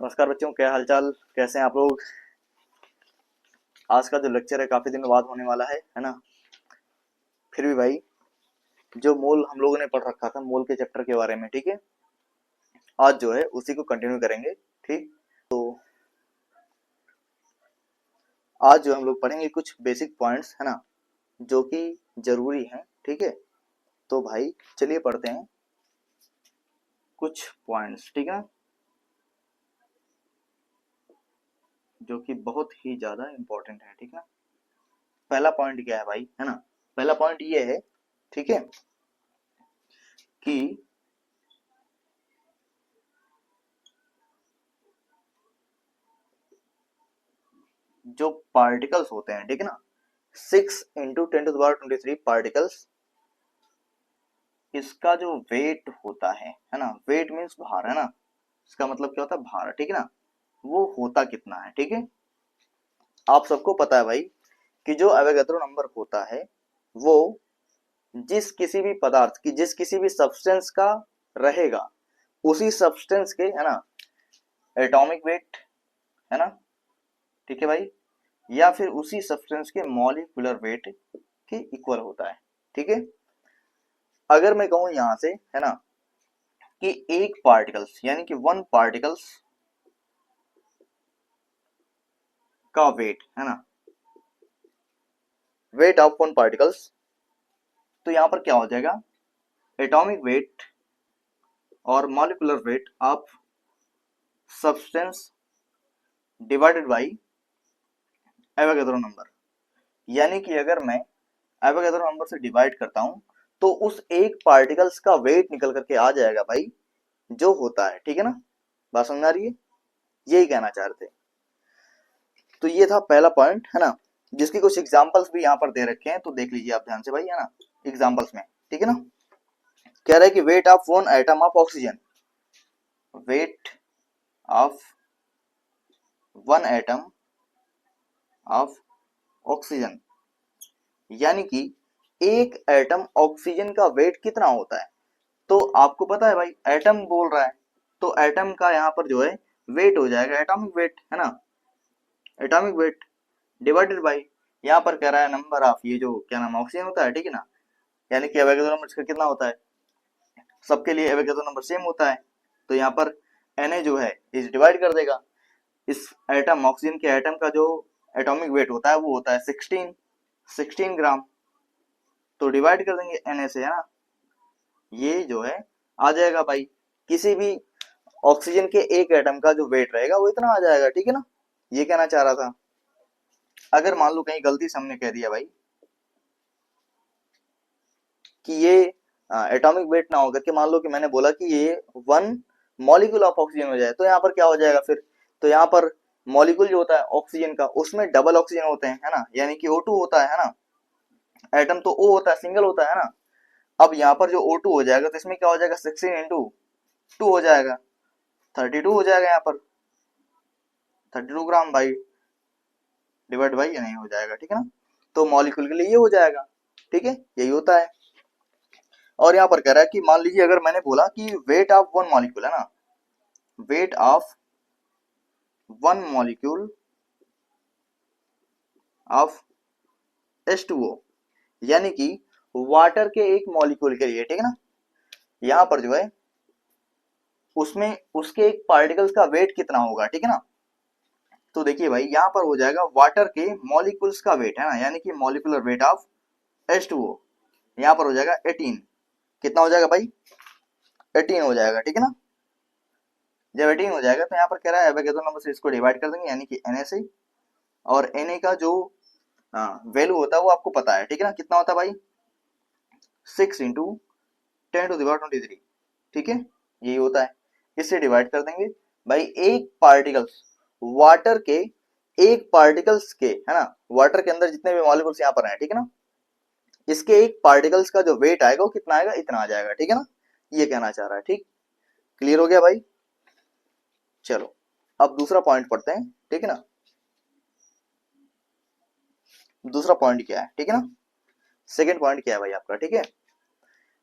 नमस्कार बच्चों, क्या हालचाल, कैसे हैं आप लोग। आज का जो लेक्चर है काफी दिनों बाद होने वाला है ना। फिर भी भाई, जो मूल हम लोगों ने पढ़ रखा था मूल के चैप्टर के बारे में, ठीक है, आज जो है उसी को कंटिन्यू करेंगे। ठीक, तो आज जो हम लोग पढ़ेंगे कुछ बेसिक पॉइंट्स है ना, जो कि जरूरी हैं। ठीक है, तो भाई चलिए पढ़ते हैं कुछ पॉइंट्स, ठीक है, जो कि बहुत ही ज्यादा इंपॉर्टेंट है। ठीक है, पहला पॉइंट क्या है भाई, है ना। पहला पॉइंट ये है, ठीक है, कि जो पार्टिकल्स होते हैं, ठीक है ना, 6 × 10⁻23 पार्टिकल्स, इसका जो वेट होता है ना, वेट मीन्स भार, है ना। इसका मतलब क्या होता है, भार, ठीक है ना। वो होता कितना है, ठीक है। आप सबको पता है भाई कि जो एवोगैड्रो नंबर होता है वो जिस किसी भी पदार्थ की, जिस किसी भी सब्सटेंस का रहेगा, उसी सब्सटेंस के, है ना, एटॉमिक वेट, है ना, ठीक है भाई, या फिर उसी सब्सटेंस के मॉलिक्यूलर वेट के इक्वल होता है। ठीक है, अगर मैं कहूं यहां से, है ना, कि एक पार्टिकल्स यानी कि वन पार्टिकल्स का वेट, है ना, वेट ऑफ वन पार्टिकल्स, तो यहां पर क्या हो जाएगा, एटॉमिक वेट और molecular weight of substance divided by Avogadro number. यानी कि अगर मैं एवोगैड्रो नंबर से डिवाइड करता हूं तो उस एक पार्टिकल्स का वेट निकल करके आ जाएगा भाई, जो होता है, ठीक है ना। बात समझ आ रही है, यही कहना चाह रहे थे। तो ये था पहला पॉइंट, है ना, जिसकी कुछ एग्जांपल्स भी यहाँ पर दे रखे हैं, तो देख लीजिए आप ध्यान से भाई, है ना, एग्जांपल्स में, ठीक है ना। कह रहा है कि weight of one atom of oxygen, weight of one atom of oxygen, यानी कि एक एटम ऑक्सीजन का वेट कितना होता है। तो आपको पता है भाई, एटम बोल रहा है, तो एटम का यहाँ पर जो है वेट हो जाएगा एटॉमिक वेट, है ना, एटॉमिक वेट डिवाइडेड बाई, यहाँ पर कह रहा है नंबर ऑफ, ये जो क्या नाम ऑक्सीजन होता है, ठीक है ना, यानी कि एवोगैड्रो नंबर इसका कितना होता है, सबके लिए एवोगैड्रो नंबर सेम होता है, तो यहाँ पर Na जो है इस डिवाइड कर देगा, इस एटम ऑक्सीजन के एटम का जो एटॉमिक वेट होता है वो होता है 16 ग्राम, तो डिवाइड कर देंगे Na से, है ना, ये जो है आ जाएगा भाई, किसी भी ऑक्सीजन के एक एटम का जो वेट रहेगा वो इतना आ जाएगा, ठीक है ना। ये कहना चाह रहा था। अगर मान लो कहीं गलती से हमने कह दिया भाई कि ये एटॉमिक वेट ना होकर के, मान लो कि मैंने बोला कि ये वन मॉलिक्यूल ऑफ ऑक्सीजन हो जाए, तो यहाँ पर क्या हो जाएगा फिर, तो यहाँ पर मॉलिक्यूल जो होता है ऑक्सीजन का, उसमें डबल ऑक्सीजन होते हैं, है ना, यानी कि O2 होता है ना, एटम तो O होता है, सिंगल होता है ना। अब यहाँ पर जो O2 हो जाएगा तो इसमें क्या हो जाएगा, 16 × 2 हो जाएगा, 32 हो जाएगा, यहाँ पर 32 ग्राम भाई, डिवाइड बाई नहीं हो जाएगा, ठीक है ना। तो मॉलिक्यूल के लिए ये हो जाएगा, ठीक है, यही होता है। और यहाँ पर कह रहा है कि मान लीजिए अगर मैंने बोला कि वेट ऑफ वन मॉलिक्यूल, है ना, weight of one molecule of H2O, यानी कि वाटर के एक मॉलिक्यूल के लिए, ठीक है ना, यहाँ पर जो है उसमें उसके एक पार्टिकल्स का वेट कितना होगा, ठीक है ना। तो देखिए भाई, यहाँ पर हो जाएगा वाटर के मॉलिक्यूल्स का वेट, है ना, यानी कि मॉलिक्यूलर वेट ऑफ H2O, यहाँ पर हो जाएगा 18, कितना हो जाएगा भाई, 18 हो जाएगा, ठीक है ना। जब 18 हो जाएगा तो यहाँ पर कह रहा है एवोगैड्रो नंबर से इसको डिवाइड कर देंगे, यानी कि Na से, और Na का जो वैल्यू होता है वो आपको पता है, ठीक है ना, कितना होता है भाई, 6 × 10⁻23, ठीक है, यही होता है। इससे डिवाइड कर देंगे भाई, एक पार्टिकल्स वाटर के, एक पार्टिकल्स के, है ना, वाटर के अंदर जितने भी मॉलिक्यूल्स यहाँ पर हैं, ठीक है ना, इसके एक पार्टिकल्स का जो वेट आएगा वो कितना आएगा, इतना आ जाएगा, ठीक है ना, ये कहना चाह रहा है। ठीक, क्लियर हो गया भाई। चलो अब दूसरा पॉइंट पढ़ते हैं, ठीक है ना। दूसरा पॉइंट क्या है, ठीक है ना, सेकेंड पॉइंट क्या है भाई आपका, ठीक है।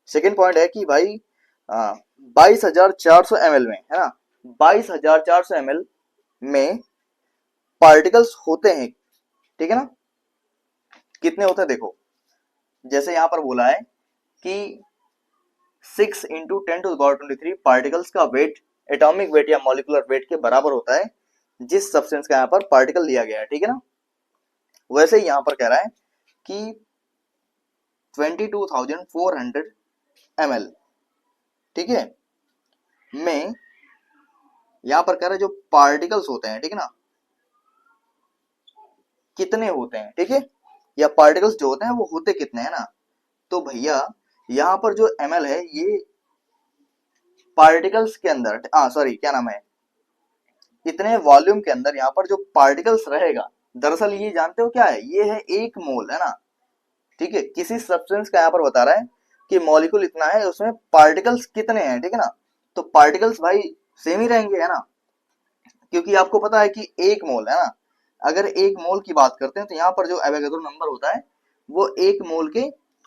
सेकेंड पॉइंट है कि भाई 22,400 ml में, है ना, 22,400 ml में पार्टिकल्स होते हैं, ठीक है ना। कितने होते हैं देखो, जैसे यहां पर बोला है कि 6 इंटू 10⁻23 पार्टिकल्स का वेट एटॉमिक वेट या मॉलिकुलर वेट के बराबर होता है जिस सब्सटेंस का यहाँ पर पार्टिकल लिया गया है, ठीक है ना। वैसे ही यहां पर कह रहा है कि 22,400 ml, ठीक है, में यहां पर कह रहा है जो पार्टिकल्स होते हैं, ठीक है ना, कितने होते हैं, ठीक है, या पार्टिकल्स जो होते हैं वो होते कितने हैं ना। तो भैया यहां पर जो ml है ये पार्टिकल्स के अंदर, सॉरी क्या नाम है, इतने वॉल्यूम के अंदर यहाँ पर जो पार्टिकल्स रहेगा, दरअसल ये जानते हो क्या है, ये है 1 मोल, है ना। ठीक है, किसी सब्सटेंस का यहाँ पर बता रहा है कि मॉलिक्यूल इतना है, उसमें पार्टिकल्स कितने हैं, ठीक है ना। तो पार्टिकल्स भाई सेम ही रहेंगे, है ना, क्योंकि आपको पता है कि 1 मोल, है ना। अगर 1 मोल की बात करते हैं तो यहाँ पर जो एवोगैड्रो नंबर होता है वो 1 मोल के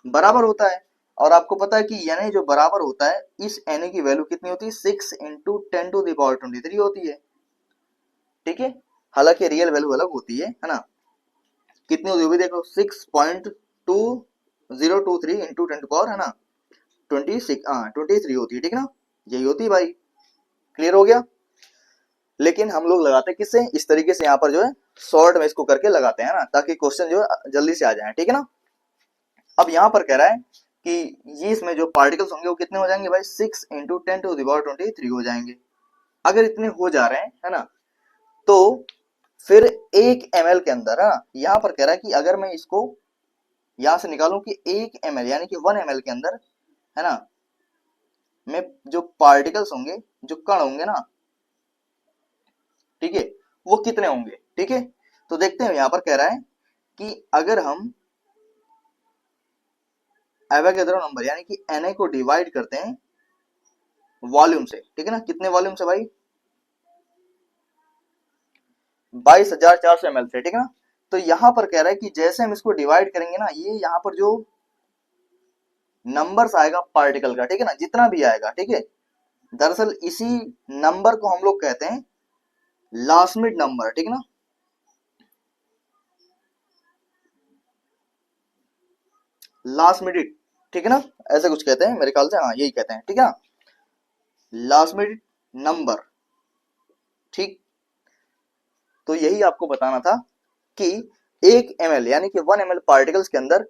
बराबर होता है। और आपको पता है कि Na जो बराबर होता है, इस Na की वैल्यू कितनी होती है, 6 इंटू 10⁻23 होती है, ठीक है। हालांकि रियल वैल्यू अलग होती है ना। कितनी होती है देखो, 6.2023 इंटू 10 है ना 23 होती है, ठीक है ना, यही होती है भाई। क्लियर हो गया। लेकिन हम लोग लगाते हैं किससे, इस तरीके से यहाँ पर जो है शॉर्ट में इसको करके लगाते हैं ना, ताकि क्वेश्चन जो है जल्दी से आ जाए, ठीक है ना। अब यहाँ पर कह रहा है कि ये इसमें जो पार्टिकल्स होंगे वो कितने हो जाएंगे भाई, 6 इंटू 10⁻23 हो जाएंगे। अगर इतने हो जा रहे हैं, है ना, तो फिर 1 ml के अंदर, है ना, यहाँ पर कह रहा है कि अगर मैं इसको यहां से निकालूं कि 1 ml यानी कि 1 ml के अंदर, है ना, में जो पार्टिकल्स होंगे, जो कण होंगे ना, ठीक है, वो कितने होंगे, ठीक है। तो देखते हैं, यहां पर कह रहा है कि अगर हम एवोगैड्रो नंबर यानी कि Na को डिवाइड करते हैं वॉल्यूम से, ठीक है ना, कितने वॉल्यूम से भाई, 22,400 ml से, ठीक है ना। तो यहां पर कह रहा है कि जैसे हम इसको डिवाइड करेंगे ना, ये यहां पर जो नंबर्स आएगा पार्टिकल का, ठीक है ना, जितना भी आएगा, ठीक है, दरअसल इसी नंबर को हम लोग कहते हैं लास्मिड नंबर, ठीक है ना, लास्ट मिनट, ठीक है ना, ऐसे कुछ कहते हैं मेरे ख्याल से, हाँ यही कहते हैं, ठीक है ना, लास्ट मिनट नंबर, ठीक। तो यही आपको बताना था कि 1 ml यानी कि 1 ml पार्टिकल्स के अंदर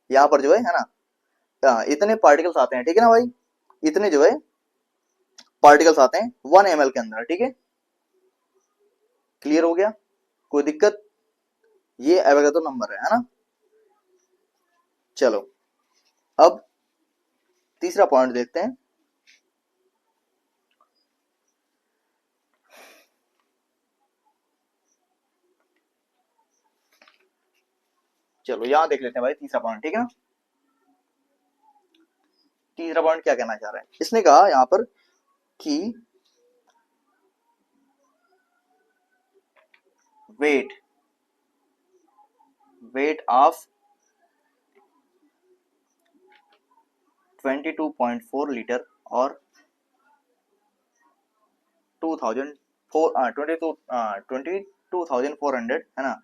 यहाँ पर जो है ना, इतने पार्टिकल्स आते हैं, ठीक है ना भाई, इतने जो है पार्टिकल्स आते हैं 1 ml के अंदर, ठीक है। क्लियर हो गया, कोई दिक्कत, ये एवोगैड्रो नंबर है ना। चलो अब तीसरा पॉइंट देखते हैं। चलो यहां देख लेते हैं भाई तीसरा पॉइंट, ठीक है ना। तीसरा पॉइंट क्या कहना चाह रहा है, इसने कहा यहां पर कि वेट वेट ऑफ 22.4 लीटर और 22,400 है ना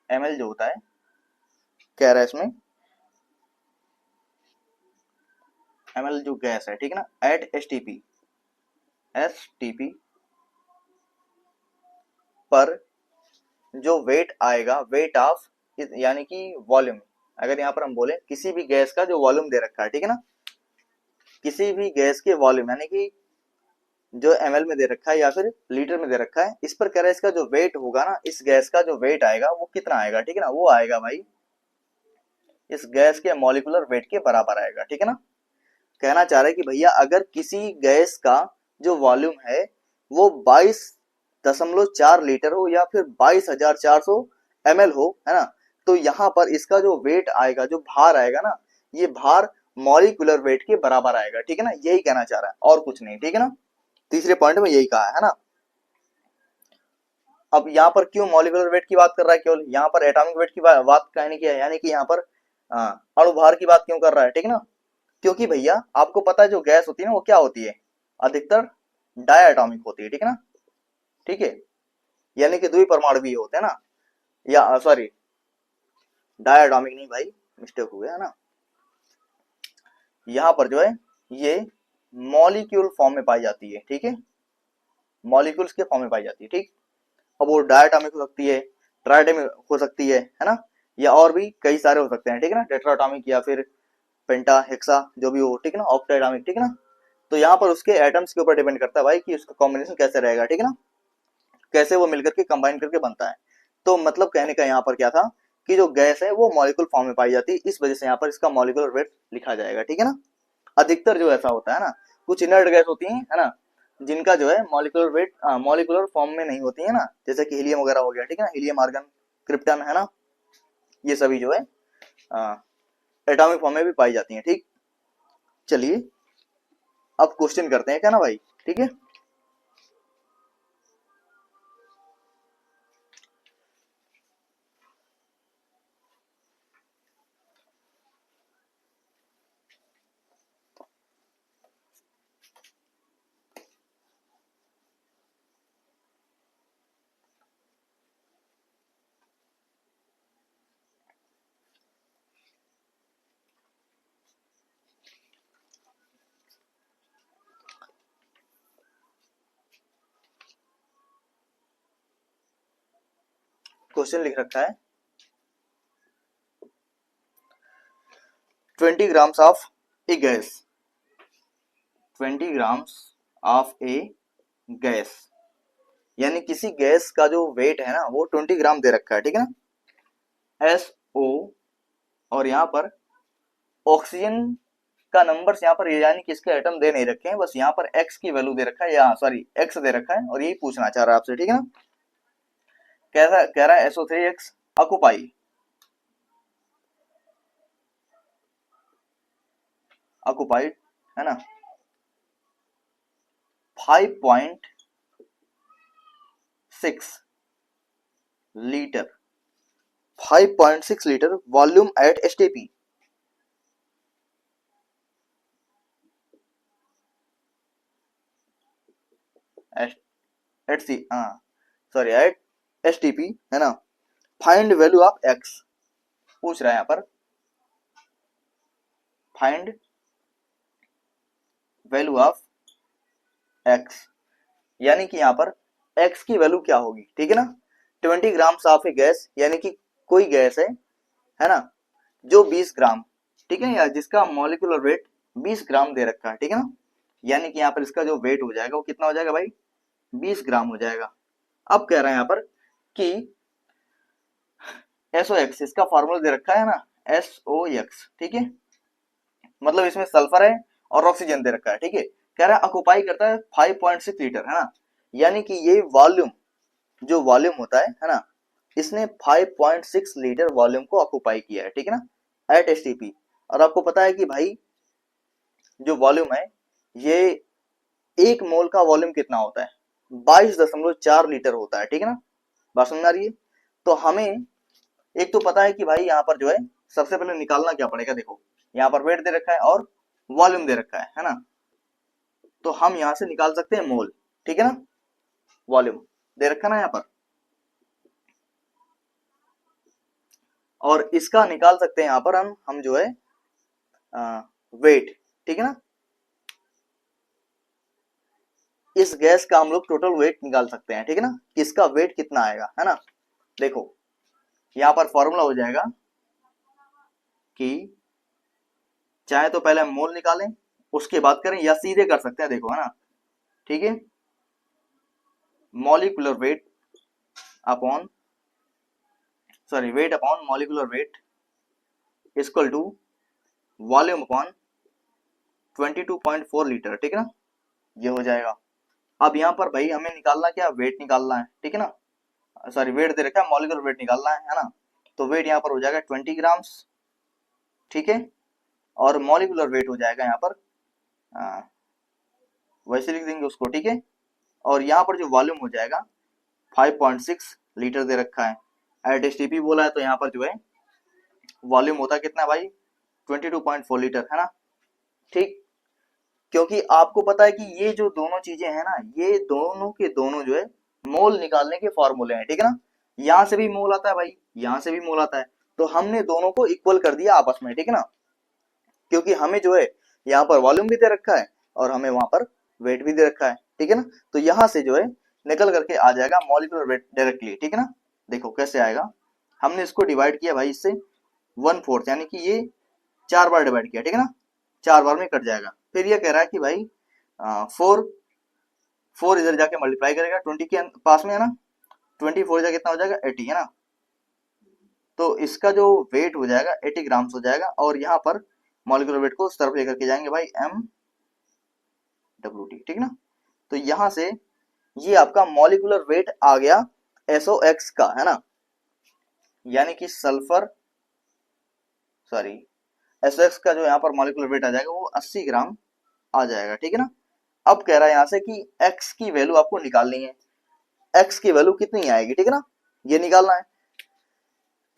ml जो होता है, कह रहा है इसमें ml जो गैस है, ठीक है ना, एट एस टी पी पर जो वेट आएगा, वेट ऑफ यानी कि वॉल्यूम, अगर यहाँ पर हम बोले किसी भी गैस का जो वॉल्यूम दे रखा है, ठीक है ना, किसी भी गैस के वॉल्यूम यानी कि जो ml में दे रखा है या फिर लीटर में दे रखा है, इस पर कह रहा है इसका जो वेट होगा ना, इस गैस का जो वेट आएगा वो कितना आएगा, ठीक है ना, वो आएगा भाई इस गैस के मॉलिक्यूलर वेट के बराबर आएगा, ठीक है ना। कहना चाह रहे हैं कि भैया अगर किसी गैस का जो वॉल्यूम है वो 22.4 लीटर हो या फिर 22,400 ml हो, है ना, तो यहाँ पर इसका जो वेट आएगा, जो भार आएगा ना, ये भार मॉलिक्यूलर वेट के बराबर आएगा, ठीक है ना, यही कहना चाह रहा है और कुछ नहीं, ठीक है ना। तीसरे पॉइंट में यही कहा है ना। अब यहाँ पर क्यों मॉलिक्यूलर वेट की बात कर रहा है, केवल यहाँ पर एटॉमिक वेट की बात कहने की है, यानी कि यहाँ पर अणु भार की बात क्यों कर रहा है, ठीक है ना। क्योंकि भैया आपको पता है जो गैस होती है ना वो क्या होती है, अधिकतर डायटॉमिक होती है, ठीक है ना, ठीक है, यानी कि द्विपरमाणुवीय होते हैं ना, या सॉरी डायटॉमिक नहीं भाई, मिस्टेक हो गया ना, यहाँ पर जो है ये मॉलिक्यूल फॉर्म में पाई जाती है, ठीक है, मॉलिक्यूल्स के फॉर्म में पाई जाती है, ठीक। अब वो डायटॉमिक हो सकती है, ट्राइडेमिक हो सकती है ना, या और भी कई सारे हो सकते हैं, ठीक है ना, टेट्राटॉमिक या फिर पेंटा हेक्सा जो भी हो, ठीक है ना, ऑक्टाइडॉमिक, ठीक है ना। तो यहाँ पर उसके एटम्स के ऊपर डिपेंड करता है भाई कि उसका कॉम्बिनेशन कैसे रहेगा, ठीक है ना, कैसे वो मिलकर के कंबाइन करके बनता है। तो मतलब कहने का यहाँ पर क्या था कि जो गैस है वो मॉलिक्यूल फॉर्म में पाई जाती है, इस वजह से यहाँ पर इसका मॉलिक्यूलर वेट लिखा जाएगा, ठीक है ना। अधिकतर जो ऐसा होता है ना, कुछ इनर्ट गैस होती है ना, जिनका जो है मॉलिक्यूलर वेट मॉलिक्यूलर फॉर्म में नहीं होती है ना, जैसे कि हीलियम वगैरह हो गया, ठीक है ना, हीलियम, आर्गन, क्रिप्टन, है ना, ये सभी जो है एटॉमिक फॉर्म में भी पाई जाती हैं, ठीक। चलिए अब क्वेश्चन करते हैं क्या ना भाई, ठीक है। क्वेश्चन लिख रखा है 20 grams of A gas, 20 grams of A gas, यानी किसी गैस का जो वेट है ना वो 20 ग्राम दे रखा है, ठीक है ना, एस ओ, और यहाँ पर ऑक्सीजन का नंबर यहाँ पर, यानी कि इसके एटम दे नहीं रखे हैं, बस यहाँ पर एक्स की वैल्यू दे रखा है, या सॉरी एक्स दे रखा है, और यही पूछना चाह रहा है आपसे, ठीक है ना। कैसा कह रहा है SO3X ऑक्यूपाई, ऑक्यूपाइड, है ना, 5.6 litre, 5.6 litre volume at STP, at C, हाँ सॉरी, एट STP, है ना। फाइंड वैल्यू ऑफ एक्स पूछ रहा है यहाँ पर, फाइंड वैल्यू ऑफ एक्स, यानी कि यहाँ पर एक्स की वैल्यू क्या होगी, ठीक है ना। 20 ग्राम्स ऑफ ए गैस, यानी कि कोई गैस है ना, जो 20 ग्राम, ठीक है, या जिसका मॉलिक्यूलर वेट 20 ग्राम दे रखा है, ठीक है ना, यानी कि यहाँ पर इसका जो वेट हो जाएगा वो कितना हो जाएगा भाई, 20 ग्राम हो जाएगा। अब कह रहा है यहाँ पर कि SOX, इसका फॉर्मूला दे रखा है ना, SOX, ठीक है, मतलब इसमें सल्फर है और ऑक्सीजन दे रखा है, ठीक है। कह रहा है ऑक्यूपाई करता है 5.6 लीटर, है ना, यानी कि ये वॉल्यूम, जो वॉल्यूम होता है ना, इसने 5.6 लीटर वॉल्यूम को ऑक्यूपाई किया है, ठीक है ना, एट STP। और आपको पता है कि भाई जो वॉल्यूम है ये एक मोल का वॉल्यूम कितना होता है, 22.4 लीटर होता है, ठीक है ना, बात समझ आ रही है। तो हमें एक तो पता है कि भाई यहाँ पर जो है सबसे पहले निकालना क्या पड़ेगा, देखो यहाँ पर वेट दे रखा है और वॉल्यूम दे रखा है ना, तो हम यहाँ से निकाल सकते हैं मोल, ठीक है ना, वॉल्यूम दे रखा ना यहाँ पर, और इसका निकाल सकते हैं यहाँ पर हम जो है वेट, ठीक है ना, इस गैस का हम लोग टोटल वेट निकाल सकते हैं, ठीक है ना, इसका वेट कितना आएगा, है ना। देखो यहाँ पर फॉर्मूला हो जाएगा कि चाहे तो पहले हम मोल निकालें उसके बाद करें, या सीधे कर सकते हैं, देखो, है ना, ठीक है, molecular weight upon, sorry weight upon molecular weight equal to volume upon 22.4 litre, ठीक है ना, ये हो जाएगा। अब यहाँ पर भाई हमें निकालना क्या, वेट निकालना है, ठीक है ना, सॉरी वेट दे रखा है, मॉलिक्यूलर वेट निकालना है ना, तो वेट यहाँ पर हो जाएगा 20 ग्राम्स, ठीक है, और मॉलिक्यूलर वेट हो जाएगा यहाँ पर वैसे लिख देंगे उसको, ठीक है, और यहाँ पर जो वॉल्यूम हो जाएगा 5.6 लीटर दे रखा है, एट STP बोला है, तो यहाँ पर जो है वॉल्यूम होता है कितना भाई, 22.4 लीटर, है ना, ठीक। क्योंकि आपको पता है कि ये जो दोनों चीजें हैं ना, ये दोनों के दोनों जो है मोल निकालने के फॉर्मूले हैं, ठीक है ना। यहां से भी मोल आता है भाई, यहां से भी मोल आता है, तो हमने दोनों को इक्वल कर दिया आपस में, ठीक है ना। क्योंकि हमें जो है यहाँ पर वॉल्यूम भी दे रखा है और हमें वहां पर वेट भी दे रखा है, ठीक है ना। तो यहाँ से जो है निकल करके आ जाएगा मॉलिक्यूलर वेट डायरेक्टली, ठीक है ना। देखो कैसे आएगा, हमने इसको डिवाइड किया भाई इससे 1/4, यानी कि ये 4 बार डिवाइड किया, ठीक है ना, 4 बार में कट जाएगा। फिर ये कह रहा है कि भाई 4 इधर जाके मल्टीप्लाई करेगा 20 के पास में, है ना, 24 जा कितना हो जाएगा 80, है ना। तो इसका जो वेट हो जाएगा 80 ग्राम्स हो जाएगा, और यहाँ पर मॉलिक्यूलर वेट को उस तरफ लेकर के जाएंगे भाई MWT, ठीक है ना। तो यहाँ से ये आपका मॉलिक्यूलर वेट आ गया SOX का, है ना, यानी कि सल्फर, सॉरी, SOX का जो यहाँ पर मॉलिक्यूलर वेट आ जाएगा वो 80 ग्राम आ जाएगा, ठीक है ना। अब कह रहा है यहाँ से कि x की वैल्यू आपको निकालनी है, x की वैल्यू कितनी आएगी, ठीक है ना, ये निकालना है।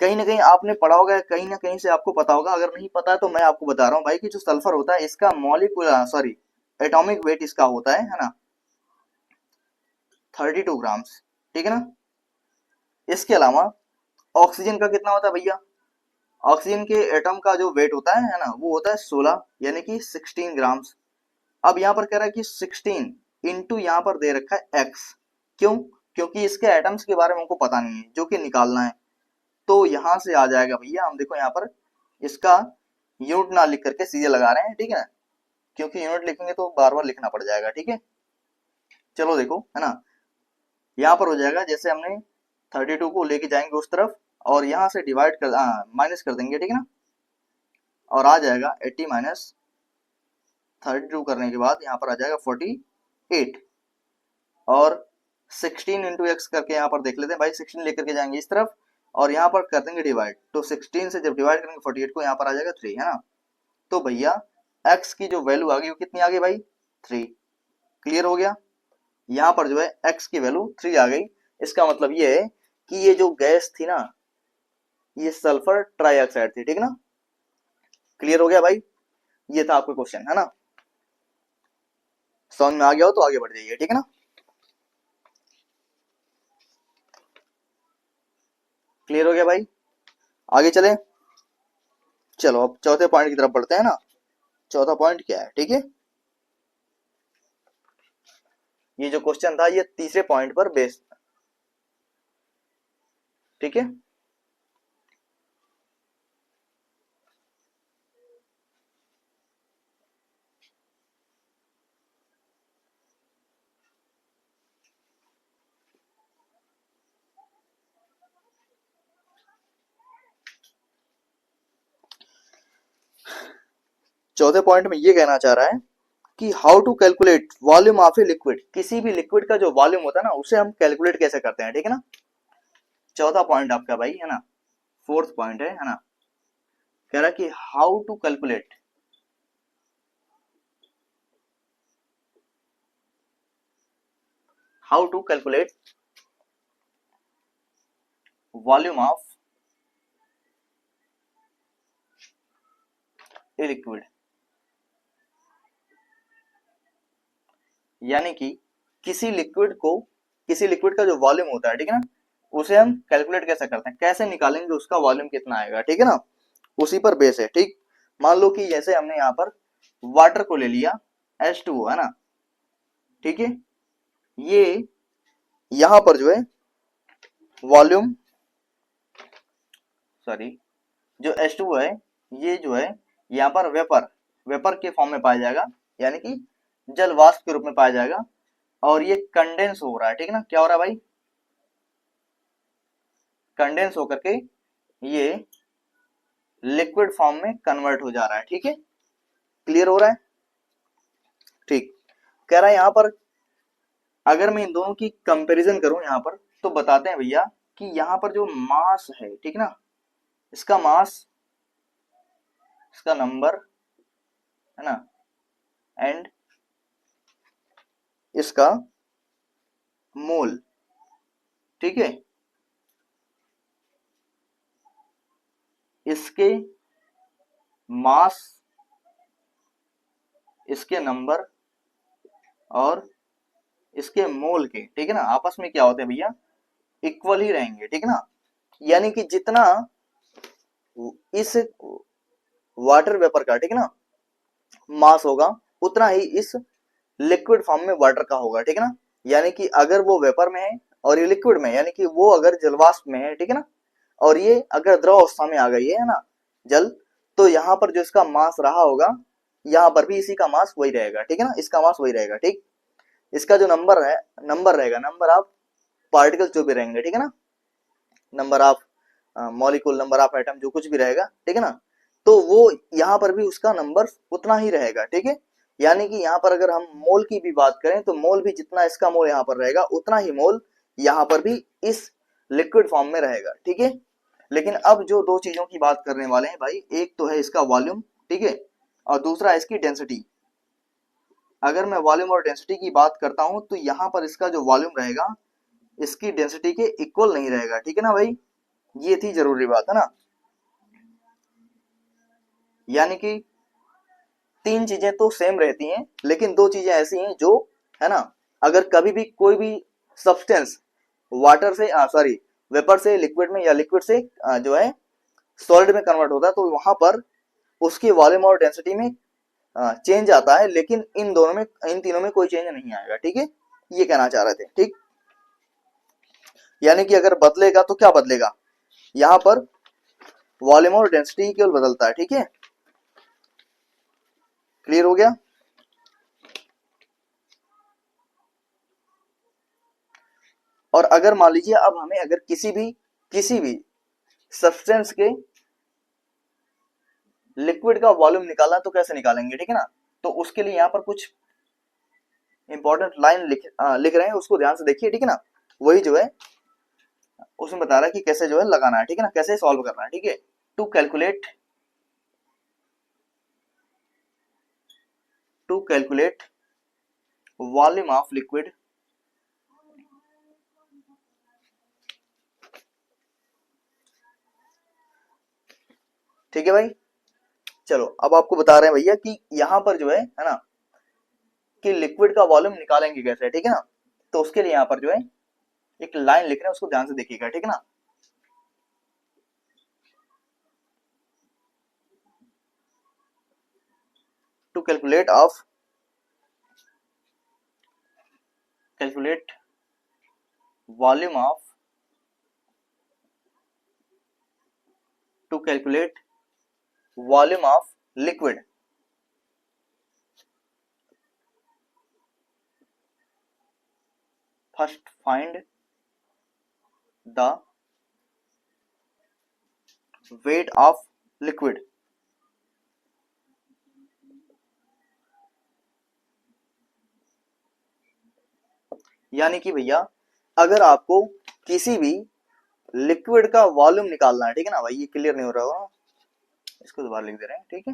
कहीं ना कहीं आपने पढ़ा होगा, कहीं ना कहीं से आपको पता होगा, अगर नहीं पता है तो मैं आपको बता रहा हूँ भाई कि जो सल्फर होता है इसका मॉलिक्यूलर सॉरी एटॉमिक वेट इसका होता है ना, 32 ग्राम्स, ठीक है ना। इसके अलावा ऑक्सीजन का कितना होता है भैया, ऑक्सीजन के एटम का जो वेट होता है ना, वो होता है 16, यानी कि 16 ग्राम्स। अब यहाँ पर कह रहा है कि 16 इंटू यहाँ पर दे रखा है x, क्यों, क्योंकि इसके एटम्स के बारे में हमको पता नहीं है जो कि निकालना है। तो यहां से आ जाएगा भैया, हम देखो यहाँ पर इसका यूनिट ना लिख करके सीधे लगा रहे हैं, ठीक है, क्योंकि यूनिट लिखेंगे तो बार बार लिखना पड़ जाएगा, ठीक है। चलो देखो, है ना, यहाँ पर हो जाएगा जैसे हमने 32 को लेके जाएंगे उस तरफ और यहाँ से डिवाइड कर माइनस कर देंगे, ठीक है ना, और आ जाएगा 80 माइनस 32 करने के बाद यहाँ पर आ जाएगा 48, और 16 इंटू एक्स करके यहाँ पर देख लेते हैं भाई, 16 लेकर के जाएंगे इस तरफ और यहाँ पर कर देंगे डिवाइड, तो 16 से जब डिवाइड करेंगे 48 को यहाँ पर आ जाएगा 3, है ना। तो भैया x की जो वैल्यू आ गई वो कितनी आ गई भाई, 3। क्लियर हो गया, यहाँ पर जो है x की वैल्यू 3 आ गई। इसका मतलब ये है कि ये जो गैस थी ना, ये सल्फर ट्राइऑक्साइड थी, ठीक है ना। क्लियर हो गया भाई, ये था आपका क्वेश्चन, है ना। समझ में आ गया हो तो आगे बढ़ जाइए, ठीक है ना। क्लियर हो गया भाई, आगे चले। चलो अब चौथे पॉइंट की तरफ बढ़ते हैं ना। चौथा पॉइंट क्या है, ठीक है, ये जो क्वेश्चन था ये तीसरे पॉइंट पर बेस्ड, ठीक है। चौथे पॉइंट में ये कहना चाह रहा है कि how to calculate volume of a liquid, किसी भी लिक्विड का जो वॉल्यूम होता है ना उसे हम कैलकुलेट कैसे करते हैं, ठीक है ना। चौथा पॉइंट आपका भाई, है ना, फोर्थ पॉइंट है ना, कह रहा है कि how to calculate volume of a liquid, यानी कि किसी लिक्विड का जो वॉल्यूम होता है, ठीक है ना, उसे हम कैलकुलेट कैसे करते हैं, कैसे निकालेंगे उसका वॉल्यूम कितना आएगा, ठीक है ना, उसी पर बेस है, ठीक। मान लो कि जैसे हमने यहाँ पर वाटर को ले लिया H2O, है ना, ठीक है। ये यहां पर जो है वॉल्यूम, सॉरी, जो H2O है ये जो है यहाँ पर वेपर के फॉर्म में पाया जाएगा, यानी कि जल वाष्प के रूप में पाया जाएगा, और ये कंडेंस हो रहा है, ठीक है ना। क्या हो रहा है भाई, कंडेंस होकर के ये लिक्विड फॉर्म में कन्वर्ट हो जा रहा है, ठीक है। क्लियर हो रहा है, ठीक। कह रहा है यहाँ पर अगर मैं इन दोनों की कंपैरिजन करूं यहाँ पर, तो बताते हैं भैया कि यहाँ पर जो मास है, ठीक है ना, इसका मास, इसका नंबर, है ना, एंड इसका मोल, ठीक है, इसके मास, इसके नंबर और इसके मोल के, ठीक है ना, आपस में क्या होते हैं भैया, इक्वल ही रहेंगे, ठीक है ना। यानी कि जितना इस वाटर वेपर का, ठीक है ना, मास होगा उतना ही इस लिक्विड फॉर्म में वाटर का होगा, ठीक है ना। यानी कि अगर वो वेपर में है और ये लिक्विड में, यानी कि वो अगर जलवाष्प में है, ठीक है ना, और ये अगर द्रव अवस्था में आ गई है ना जल, तो यहाँ पर जो इसका मास रहा होगा, यहाँ पर भी इसी का मास वही रहेगा, ठीक है ना, इसका मास वही रहेगा, ठीक। इसका जो नंबर है, नंबर रहेगा, नंबर ऑफ पार्टिकल जो भी रहेंगे, ठीक है ना, number of molecule, number of atom, जो कुछ भी रहेगा, ठीक है ना, तो वो यहाँ पर भी उसका नंबर उतना ही रहेगा, ठीक है। यानी कि यहाँ पर अगर हम मोल की भी बात करें तो मोल भी जितना इसका मोल यहाँ पर रहेगा उतना ही मोल यहाँ पर भी इस लिक्विड फॉर्म में रहेगा, ठीक है। लेकिन अब जो दो चीजों की बात करने वाले हैं भाई, एक तो है इसका वॉल्यूम, ठीक है, और दूसरा है इसकी डेंसिटी। अगर मैं वॉल्यूम और डेंसिटी की बात करता हूं तो यहाँ पर इसका जो वॉल्यूम रहेगा इसकी डेंसिटी के इक्वल नहीं रहेगा, ठीक है ना भाई, ये थी जरूरी बात, है ना। यानी कि तीन चीजें तो सेम रहती हैं, लेकिन दो चीजें ऐसी हैं जो, है ना, अगर कभी भी कोई भी सब्सटेंस वाटर से सॉरी वेपर से लिक्विड में या लिक्विड से जो है सॉलिड में कन्वर्ट होता है तो वहां पर उसकी वॉल्यूम और डेंसिटी में चेंज आता है, लेकिन इन दोनों में, इन तीनों में कोई चेंज नहीं आएगा, ठीक है, ये कहना चाह रहे थे, ठीक। यानी कि अगर बदलेगा तो क्या बदलेगा, यहाँ पर वॉल्यूम और डेंसिटी केवल बदलता है, ठीक है, क्लियर हो गया। और अगर मान लीजिए अब हमें अगर किसी भी सब्सटेंस के लिक्विड का वॉल्यूम निकालना तो कैसे निकालेंगे, ठीक है ना। तो उसके लिए यहाँ पर कुछ इंपॉर्टेंट लाइन लिख रहे हैं, उसको ध्यान से देखिए, ठीक है ना। वही जो है उसमें बता रहा है कि कैसे जो है लगाना है, ठीक है ना, कैसे सॉल्व करना है, ठीक है। To calculate volume of liquid ठीक है भाई। चलो अब आपको बता रहे हैं भैया कि यहाँ पर जो है ना, कि लिक्विड का वॉल्यूम निकालेंगे कैसे, ठीक है ना। तो उसके लिए यहाँ पर जो है एक लाइन लिख रहे हैं, उसको ध्यान से देखिएगा, ठीक है ना। To calculate volume of to calculate volume of liquid, first find the weight of liquid. यानी कि भैया अगर आपको किसी भी लिक्विड का वॉल्यूम निकालना है, ठीक है ना भाई, ये क्लियर नहीं हो रहा होगा, इसको दोबारा लिख दे रहे हैं, ठीक है।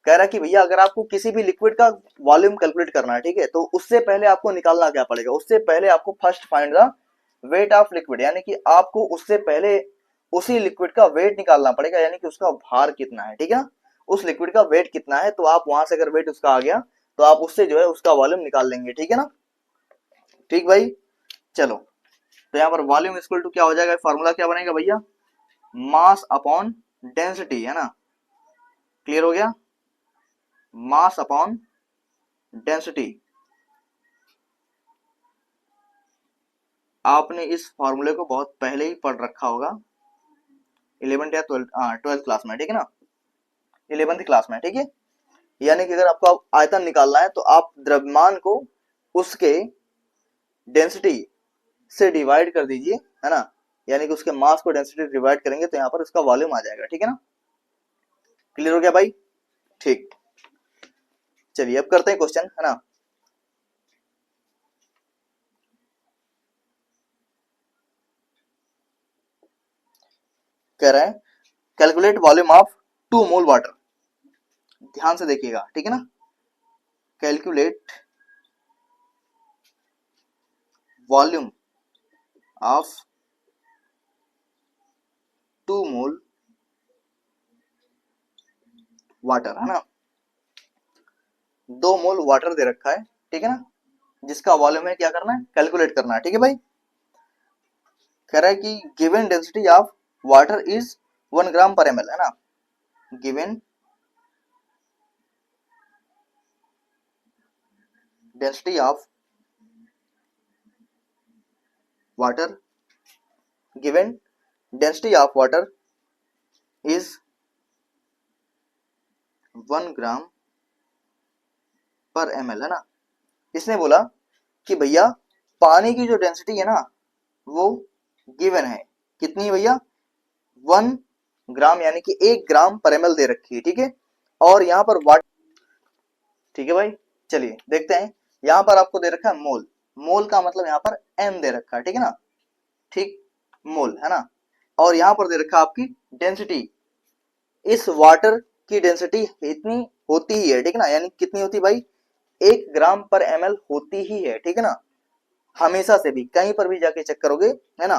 कह रहा है कि भैया अगर आपको किसी भी लिक्विड का वॉल्यूम कैलकुलेट करना है, ठीक है, तो उससे पहले आपको निकालना क्या पड़ेगा, उससे पहले आपको first find the weight of liquid, यानी कि आपको उससे पहले उसी लिक्विड का वेट निकालना पड़ेगा, यानी कि उसका भार कितना है, ठीक है ना, उस लिक्विड का वेट कितना है, तो आप वहां से अगर वेट उसका आ गया तो आप उससे जो है उसका वॉल्यूम निकाल लेंगे, ठीक है ना। ठीक भाई, चलो तो यहाँ पर वॉल्यूम इक्वल टू क्या हो जाएगा, फॉर्मूला क्या बनेगा भैया, मास अपॉन डेंसिटी, है ना, क्लियर हो गया, मास अपॉन डेंसिटी। आपने इस फॉर्मूले को बहुत पहले ही पढ़ रखा होगा, 11th या 12th क्लास में, ठीक है ना, 11th क्लास में, ठीक है। यानी कि अगर आपको आयतन निकालना है तो आप द्रव्यमान को उसके डेंसिटी से डिवाइड कर दीजिए, है ना, यानी कि उसके मास को डेंसिटी डिवाइड करेंगे तो यहाँ पर उसका वॉल्यूम आ जाएगा, ठीक है ना, क्लियर हो गया भाई, ठीक। चलिए अब करते हैं क्वेश्चन, है ना। कह रहा है calculate volume of 2 mole water, ध्यान से देखिएगा, ठीक है ना, calculate volume of 2 mole water, है ना। 2 मोल वाटर दे रखा है, ठीक है ना, जिसका वॉल्यूम है क्या करना है, कैलकुलेट करना है, ठीक है भाई। कह रहा है कि given density of water is 1 ग्राम पर ml, है ना, given density of water, given density of water is 1 ग्राम पर ml, है ना। इसने बोला कि भैया पानी की जो डेंसिटी है ना वो गिवन है, कितनी है भैया, 1 ग्राम यानी कि 1 ग्राम पर ml दे रखी है, ठीक है। और यहाँ पर वाट, ठीक है भाई, चलिए देखते हैं। यहाँ पर आपको दे रखा है मोल, मोल का मतलब यहाँ पर m दे रखा है, ठीक है ना, ठीक, मोल, है ना। और यहाँ पर दे रखा है आपकी डेंसिटी, इस वाटर की डेंसिटी इतनी होती ही है, ठीक है ना, यानी कितनी होती है भाई, 1 ग्राम पर ml होती ही है, ठीक है ना। हमेशा से भी कहीं पर भी जाके चेक करोगे, है ना,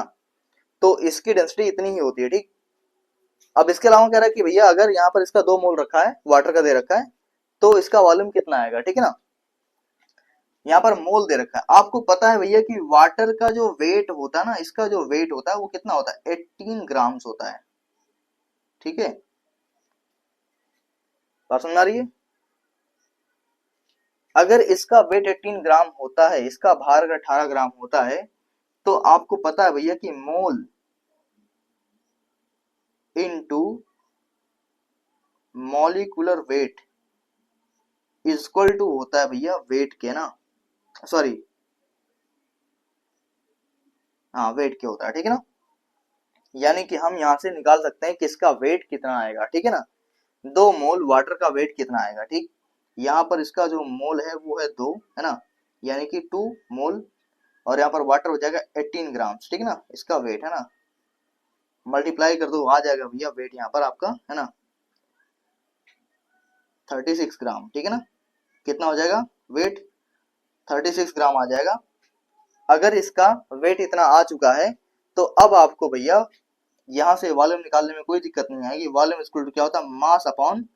तो इसकी डेंसिटी इतनी ही होती है, ठीक। अब इसके अलावा कह रहा है कि भैया अगर यहाँ पर इसका 2 मोल रखा है, वाटर का दे रखा है, तो इसका वॉल्यूम कितना आएगा, ठीक है ना। यहाँ पर मोल दे रखा है, आपको पता है भैया कि वाटर का जो वेट होता है ना, इसका जो वेट होता है वो कितना होता है, 18 ग्राम्स होता है, ठीक है। बात समझ आ रही है। अगर इसका वेट 18 ग्राम होता है, इसका भार अगर 18 ग्राम होता है, तो आपको पता है भैया कि mole into molecular weight is equal to होता है भैया वेट के ना, सॉरी, हाँ वेट के होता है, ठीक है ना। यानी कि हम यहां से निकाल सकते हैं कि इसका वेट कितना आएगा, ठीक है ना, 2 मोल वाटर का वेट कितना आएगा, ठीक। यहाँ पर इसका जो मोल है वो है 2, है ना, यानी कि 2 मोल, और यहाँ पर वाटर हो जाएगा 18 ग्राम, ठीक है ना, इसका वेट, है ना, मल्टीप्लाई कर दो, आ जाएगा भैया वेट यहाँ पर आपका, है ना, 36 ग्राम, ठीक है ना। कितना हो जाएगा वेट, 36 ग्राम आ जाएगा। अगर इसका वेट इतना आ चुका है, तो अब आपको भैया यहाँ से वॉल्यूम निकालने में कोई दिक्कत नहीं आएगी। वॉल्यूम इक्वल टू क्या होता है, मास अपॉन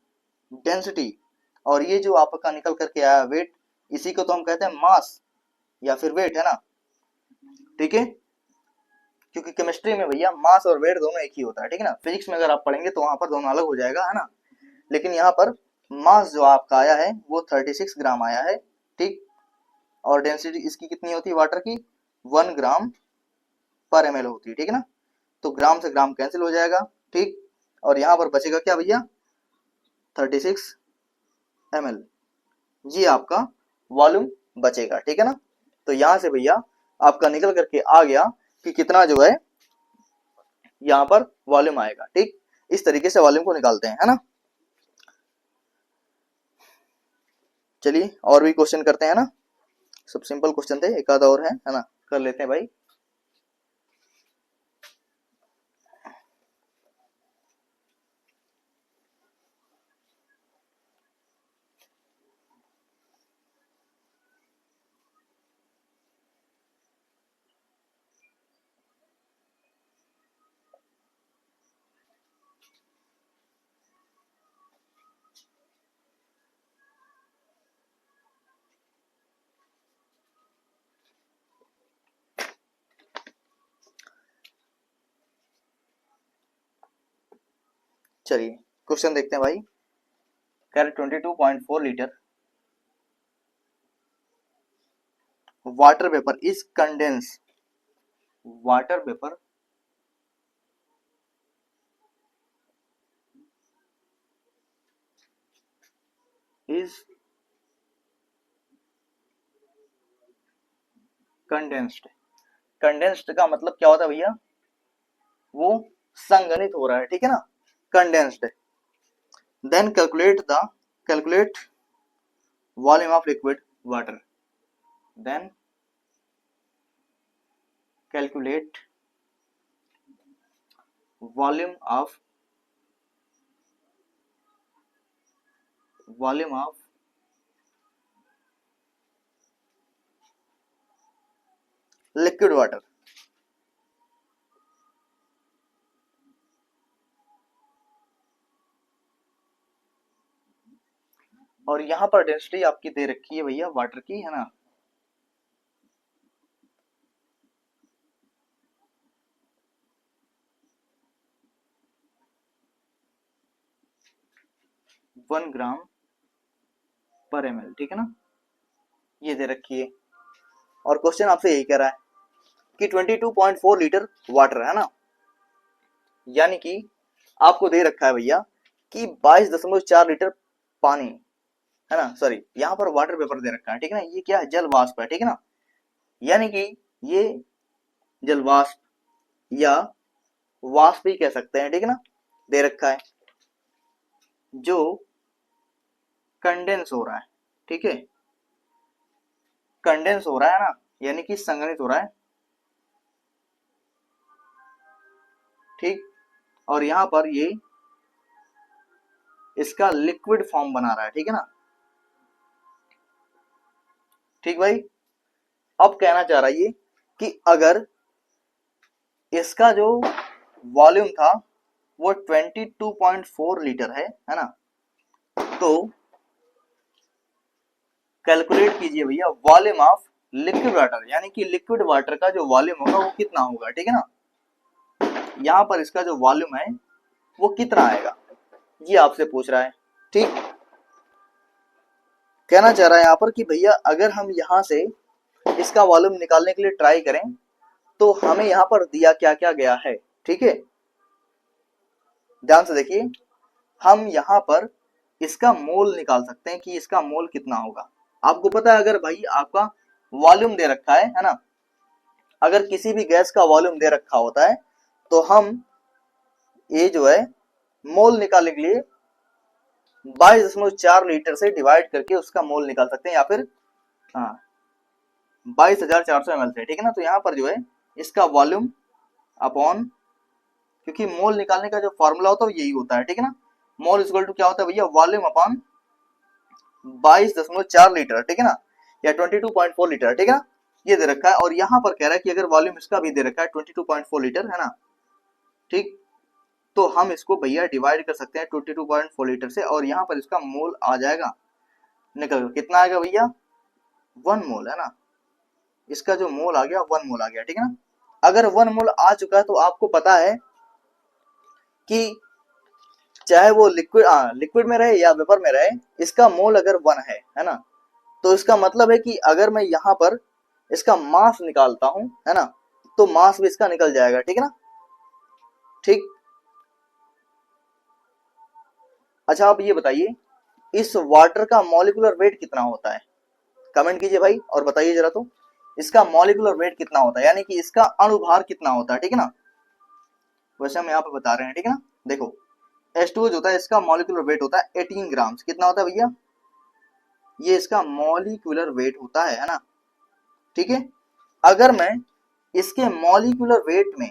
डेंसिटी, और ये जो आपका निकल करके आया वेट, इसी को तो हम कहते हैं मास या फिर वेट, है ना, ठीक है। क्योंकि केमिस्ट्री में भैया मास और वेट दोनों एक ही होता है, ठीक है ना। फिजिक्स में अगर आप पढ़ेंगे तो वहां पर दोनों अलग हो जाएगा, है ना, लेकिन यहाँ पर मास जो आपका आया है वो 36 ग्राम आया है, ठीक। और डेंसिटी इसकी कितनी होती है वाटर की, 1 ग्राम पर ml होती है, ठीक है ना। तो ग्राम से ग्राम कैंसिल हो जाएगा, ठीक। और यहाँ पर बचेगा क्या भैया, 36 ml, ये आपका वॉल्यूम बचेगा, ठीक है ना। तो यहां से भैया आपका निकल करके आ गया कि कितना जो है यहाँ पर वॉल्यूम आएगा, ठीक। इस तरीके से वॉल्यूम को निकालते हैं, है ना। चलिए और भी क्वेश्चन करते हैं ना, सब सिंपल क्वेश्चन थे, एक आधा और है ना, कर लेते हैं भाई। चलिए क्वेश्चन देखते हैं भाई। कह रहे 22.4 litre water vapour is condense, water vapour is condensed. Condensed का मतलब क्या होता है भैया, वो संघनित हो रहा है, ठीक है ना, condensed. Then calculate volume of liquid water, then calculate volume of liquid water. और यहाँ पर डेंसिटी आपकी दे रखी है भैया वाटर की, है ना। वन ग्राम पर ml, ठीक है ना, ये दे रखी है। और क्वेश्चन आपसे यही कह रहा है कि 22.4 लीटर वाटर है ना, यानी कि आपको दे रखा है भैया कि 22.4 लीटर पानी, है ना, सॉरी यहाँ पर वाटर पेपर दे रखा है, ठीक है ना, ये क्या है, जल वाष्प है, ठीक है ना, यानी कि ये जल वाष्प या वाष्प भी कह सकते हैं, ठीक है ना, दे रखा है, जो कंडेंस हो रहा है, ठीक है, कंडेंस हो रहा है ना, यानी कि संघनित हो रहा है, ठीक। और यहां पर ये इसका लिक्विड फॉर्म बना रहा है, ठीक है ना, ठीक भाई। अब कहना चाह रहा है ये कि अगर इसका जो वॉल्यूम था वो 22.4 लीटर है ना, तो कैलकुलेट कीजिए भैया वॉल्यूम ऑफ लिक्विड वाटर, यानी कि लिक्विड वाटर का जो वॉल्यूम होगा वो कितना होगा, ठीक है ना, यहाँ पर इसका जो वॉल्यूम है वो कितना आएगा, ये आपसे पूछ रहा है, ठीक। कहना चाह रहा है यहाँ पर कि भैया अगर हम यहाँ से इसका वॉल्यूम निकालने के लिए ट्राई करें तो हमें यहाँ पर दिया क्या क्या गया है, ठीक है, ध्यान से देखिए। हम यहाँ पर इसका मोल निकाल सकते हैं कि इसका मोल कितना होगा। आपको पता है अगर भाई आपका वॉल्यूम दे रखा है ना, अगर किसी भी गैस का वॉल्यूम दे रखा होता है तो हम ये जो है मोल निकालने के लिए 22.4 लीटर से डिवाइड करके उसका मोल निकाल सकते हैं, या फिर हाँ 22,400 ml से, ठीक है ना। तो यहाँ पर जो है इसका वॉल्यूम अपॉन, क्योंकि मोल निकालने का जो फॉर्मूला होता है यही होता है, ठीक है ना, मोल इक्वल टू क्या होता है भैया, वॉल्यूम अपॉन 22.4 लीटर, ठीक है ना, या 22.4 लीटर, ठीक है ना, ये दे रखा है। और यहाँ पर कह रहा है कि अगर वॉल्यूम इसका भी दे रखा है 22.4 लीटर, है ना, ठीक, तो हम इसको भैया डिवाइड कर सकते हैं 22.4 लीटर से, और यहाँ पर इसका मोल आ जाएगा निकल, कितना आएगा भैया, 1 मोल, है ना, इसका जो मोल आ गया 1 मोल आ गया, ठीक है ना। अगर 1 मोल आ चुका है तो आपको पता है कि चाहे वो लिक्विड में रहे या वेपर में रहे, इसका मोल अगर 1 है ना, तो इसका मतलब है कि अगर मैं यहाँ पर इसका मास निकालता हूं, है ना, तो मास भी इसका निकल जाएगा, ठीक है ना, ठीक। अच्छा आप ये बताइए इस वाटर का मॉलिक्यूलर वेट कितना होता है, कमेंट कीजिए भाई और बताइए जरा, तो इसका मॉलिक्यूलर वेट कितना होता है, यानी कि इसका अणुभार कितना होता है, ठीक है ना, वैसे हम यहाँ पे बता रहे हैं, ठीक है ना। देखो H2O जो होता है इसका मॉलिक्यूलर वेट होता है 18 ग्राम, कितना होता है भैया, ये इसका मॉलिक्यूलर वेट होता है ना, ठीक है। अगर मैं इसके मॉलिक्यूलर वेट में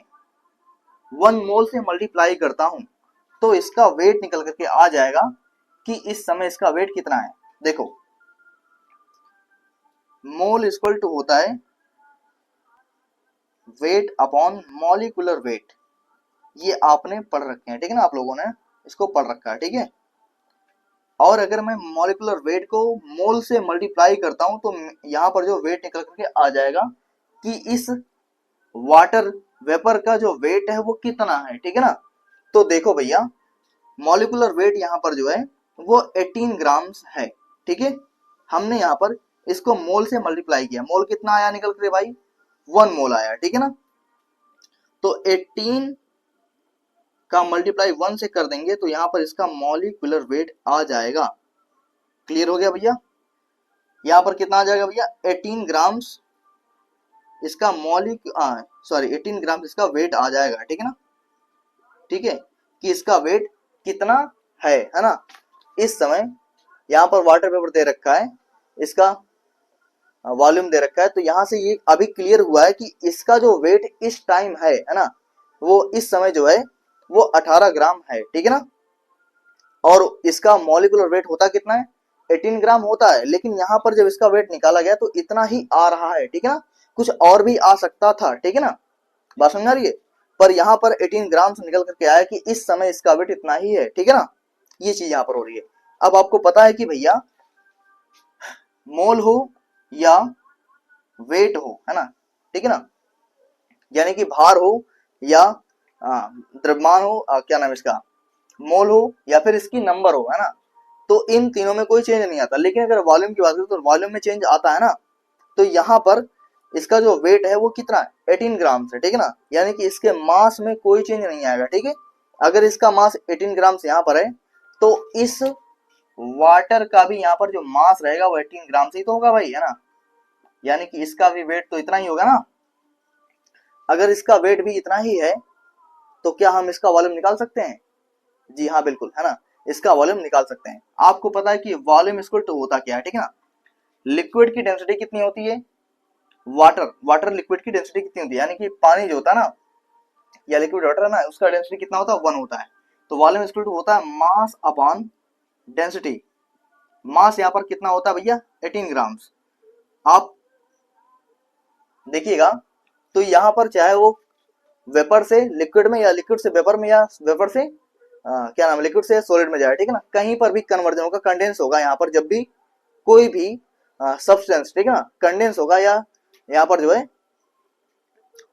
1 मोल से मल्टीप्लाई करता हूं तो इसका वेट निकल करके आ जाएगा कि इस समय इसका वेट कितना है। देखो मोल इक्वल टू होता है वेट अपॉन मॉलिक्यूलर वेट, ये आपने पढ़ रखे हैं, ठीक है ना, आप लोगों ने इसको पढ़ रखा है, ठीक है। और अगर मैं मॉलिक्यूलर वेट को मोल से मल्टीप्लाई करता हूं तो यहां पर जो वेट निकल करके आ जाएगा कि इस वाटर वेपर का जो वेट है वो कितना है, ठीक है ना। तो देखो भैया मॉलिक्यूलर वेट यहाँ पर जो है वो 18 ग्राम्स है, ठीक है। हमने यहाँ पर इसको मोल से मल्टीप्लाई किया, मोल कितना आया निकल कर भाई, 1 मोल आया, ठीक है ना। तो 18 का मल्टीप्लाई 1 से कर देंगे तो यहाँ पर इसका मॉलिक्यूलर वेट आ जाएगा, क्लियर हो गया भैया। यहाँ पर कितना आ जाएगा भैया, 18 ग्राम्स इसका सॉरी 18 ग्राम इसका वेट आ जाएगा, ठीक है ना, ठीक है, कि इसका वेट कितना है ना। इस समय यहाँ पर वाटर पेपर दे रखा है, इसका वॉल्यूम दे रखा है, तो यहाँ से ये अभी क्लियर हुआ है कि इसका जो वेट इस टाइम है ना, वो इस समय जो है वो 18 ग्राम है, ठीक है ना। और इसका मॉलिक्यूलर वेट होता कितना है, 18 ग्राम होता है, लेकिन यहाँ पर जब इसका वेट निकाला गया तो इतना ही आ रहा है, ठीक है ना, कुछ और भी आ सकता था, ठीक है ना, बात समझ आ रही है। पर यहाँ पर 18 ग्राम से निकल करके आया कि इस समय इसका वेट इतना ही है, ठीक है ना, ये चीज यहाँ पर हो रही है। अब आपको पता है कि भैया मोल हो या वेट हो, है ना, ठीक है ना, यानी कि भार हो या द्रव्यमान हो, क्या नाम इसका, मोल हो या फिर इसकी नंबर हो, है ना, तो इन तीनों में कोई चेंज नहीं आता। लेकिन अगर वॉल्यूम की बात करें तो वॉल्यूम में चेंज आता है ना। तो यहाँ पर इसका जो वेट है वो कितना है, 18 ग्राम से, ठीक है ना, यानी कि इसके मास में कोई चेंज नहीं आएगा, ठीक है। अगर इसका मास 18 ग्राम से यहाँ पर है तो इस वाटर का भी यहाँ पर जो मास रहेगा वो 18 ग्राम से ही तो होगा भाई, है ना, यानी कि इसका भी वेट तो इतना ही होगा ना। अगर इसका वेट भी इतना ही है तो क्या हम इसका वॉल्यूम निकाल सकते हैं? जी हाँ बिल्कुल, है ना, इसका वॉल्यूम निकाल सकते हैं। आपको पता है कि वॉल्यूम इक्वल टू होता क्या है, ठीक है ना, लिक्विड की डेंसिटी कितनी होती है, वाटर लिक्विड की डेंसिटी कितनी होती है, यानी कि पानी जो होता है ना या लिक्विड वाटर है ना, उसका डेंसिटी कितना होता है, 1 होता है। तो वॉल्यूम इक्वल टू होता है मास अपॉन डेंसिटी। मास यहाँ पर कितना होता है भैया, 18 ग्राम्स। आप देखिएगा तो यहाँ पर चाहे वो वेपर से लिक्विड में या लिक्विड से वेपर में या वेपर से क्या नाम, लिक्विड से सॉलिड में जाए, ठीक है ना, कहीं पर भी कन्वर्जन होगा, कंडेंस होगा यहाँ पर, जब भी कोई भी सब्सटेंस, ठीक है ना, कंडेंस होगा या यहाँ पर जो है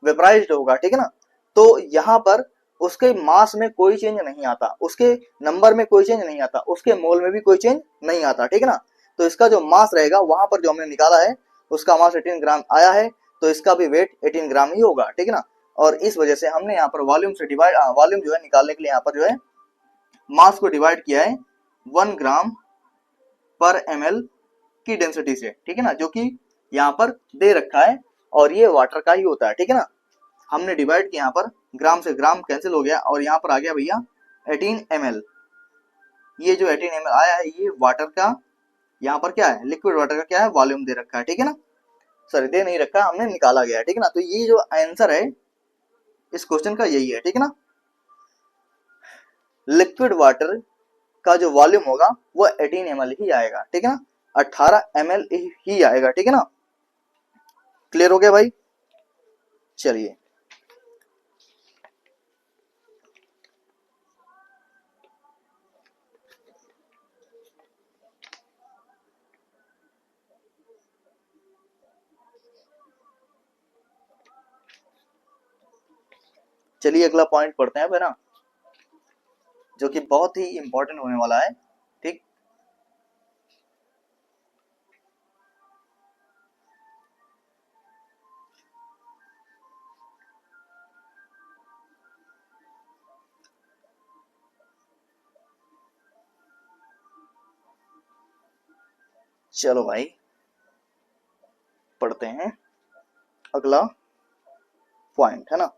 वेपराइज्ड होगा, ठीक है ना, तो यहाँ पर उसके मास में कोई चेंज नहीं आता, उसके नंबर में कोई चेंज नहीं आता, उसके मोल में भी कोई चेंज नहीं आता, ठीक है ना। तो इसका जो मास रहेगा वहां पर जो हमने निकाला है उसका मास 18 ग्राम आया है, तो इसका भी वेट 18 ग्राम ही होगा, ठीक है ना। और इस वजह से हमने यहाँ पर वॉल्यूम से डिवाइड, वॉल्यूम जो है निकालने के लिए यहाँ पर जो है मास को डिवाइड किया है 1 ग्राम पर ml की डेंसिटी से, ठीक है ना, जो कि यहाँ पर दे रखा है और ये वाटर का ही होता है, ठीक है ना। हमने डिवाइड किया, यहाँ पर ग्राम से ग्राम कैंसिल हो गया और यहाँ पर आ गया भैया 18 ml। ये जो 18 ml आया है ये वाटर का, यहाँ पर क्या है, लिक्विड वाटर का क्या है, वॉल्यूम दे रखा है, ठीक है ना, सॉरी दे नहीं रखा, हमने निकाला गया है, ठीक है ना। तो ये जो आंसर है इस क्वेश्चन का यही है, ठीक है ना। लिक्विड वाटर का जो वॉल्यूम होगा वो 18 ml ही आएगा, ठीक है ना, 18 ml ही आएगा, ठीक है ना। क्लियर हो गया भाई? चलिए चलिए अगला पॉइंट पढ़ते हैं ना, जो कि बहुत ही इंपॉर्टेंट होने वाला है, ठीक। चलो भाई पढ़ते हैं अगला पॉइंट, है ना।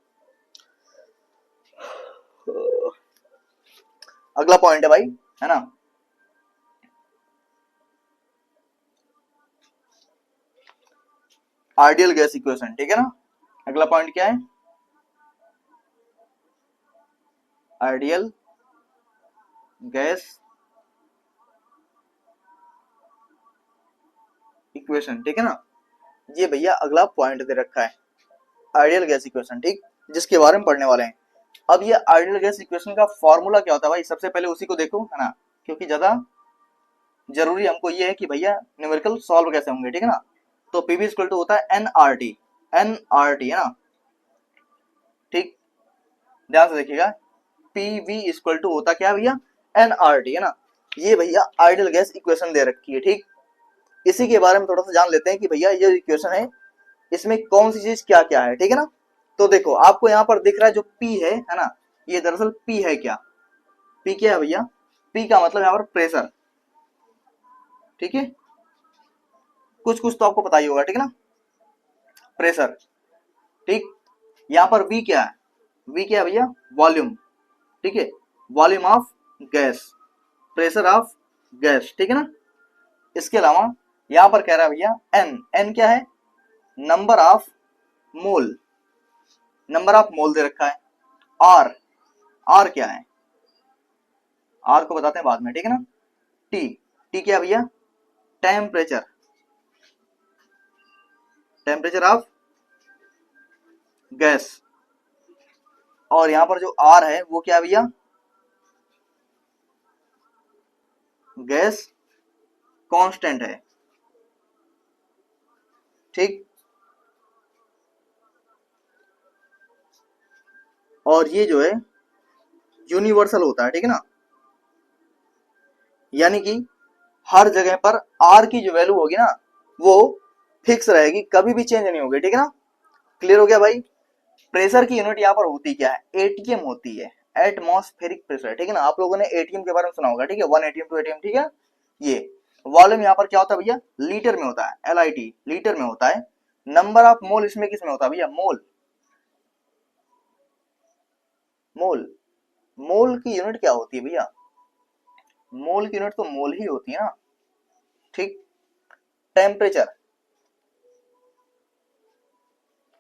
अगला पॉइंट है भाई, है ना, आइडियल गैस इक्वेशन, ठीक है ना। अगला पॉइंट क्या है, आइडियल गैस इक्वेशन, ठीक है ना। ये भैया अगला पॉइंट दे रखा है, आइडियल गैस इक्वेशन, ठीक, जिसके बारे में पढ़ने वाले हैं। अब ये आइडियल गैस इक्वेशन का फॉर्मूला क्या होता है भाई, सबसे पहले उसी को देखो, है ना, क्योंकि ज्यादा जरूरी हमको ये है कि भैया न्यूमेरिकल सॉल्व कैसे होंगे, ठीक है ना। तो पीवी इक्वल टू होता है एनआरटी, एनआरटी, है ना, ठीक, ध्यान से देखिएगा, पीवी इक्वल टू होता क्या भैया, एनआरटी, है ना। ये भैया आइडियल गैस इक्वेशन दे रखी है, ठीक। इसी के बारे में थोड़ा सा जान लेते हैं कि भैया ये इक्वेशन है, इसमें कौन सी चीज क्या क्या है, ठीक है ना। तो देखो आपको यहाँ पर दिख रहा है जो P है ना, ये दरअसल P है क्या, P क्या है भैया, P का मतलब यहाँ पर प्रेशर, ठीक है, कुछ कुछ तो आपको पता ही होगा, ठीक है ना, प्रेशर, ठीक। यहाँ पर V क्या है, V क्या है भैया, वॉल्यूम, ठीक है, volume of gas, pressure of gas, ठीक है ना। इसके अलावा यहाँ पर कह रहा है भैया N, N क्या है, number of mole, number of mole दे रखा है। R, R क्या है, R को बताते हैं बाद में, ठीक है ना। T, T क्या है भैया, टेम्परेचर, टेम्परेचर ऑफ गैस। और यहां पर जो R है वो क्या है भैया, गैस कांस्टेंट है, ठीक। और ये जो है यूनिवर्सल होता है, ठीक है ना, यानी कि हर जगह पर आर की जो वैल्यू होगी ना वो फिक्स रहेगी, कभी भी चेंज नहीं होगी, ठीक है ना। क्लियर हो गया भाई। प्रेशर की यूनिट यहाँ पर होती क्या है, एटीएम होती है, एटमॉस्फेरिक प्रेशर, ठीक है ना। आप लोगों ने एटीएम के बारे में सुना होगा, ठीक है, 1 एटीएम 2 एटीएम, ठीक है। ये वॉल्यूम यहाँ पर क्या होता है भैया, लीटर में होता है, LIT लीटर में होता है। नंबर ऑफ मोल इसमें किस में होता है भैया, मोल, मोल। मोल की यूनिट क्या होती है भैया, मोल की यूनिट तो मोल ही होती है ना, ठीक। टेम्परेचर,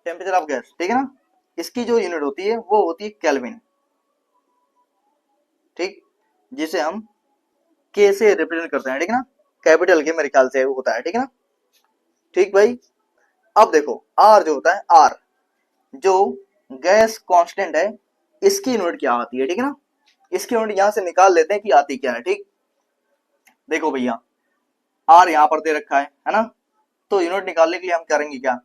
टेम्परेचर ऑफ गैस, ठीक है ना, इसकी जो यूनिट होती है वो होती है केल्विन, ठीक, जिसे हम के से रिप्रेजेंट करते हैं, ठीक है ना, कैपिटल के मेरे ख्याल से होता है, ठीक है ना, ठीक भाई। अब देखो आर जो होता है, आर जो गैस कांस्टेंट है, इसकी यूनिट क्या आती है, ठीक है ना, इसकी यूनिट यहां से निकाल लेते हैं कि आती क्या है, ठीक। देखो भैया आर यहां पर दे रखा है ना, तो यूनिट निकालने के लिए हम करेंगे क्या,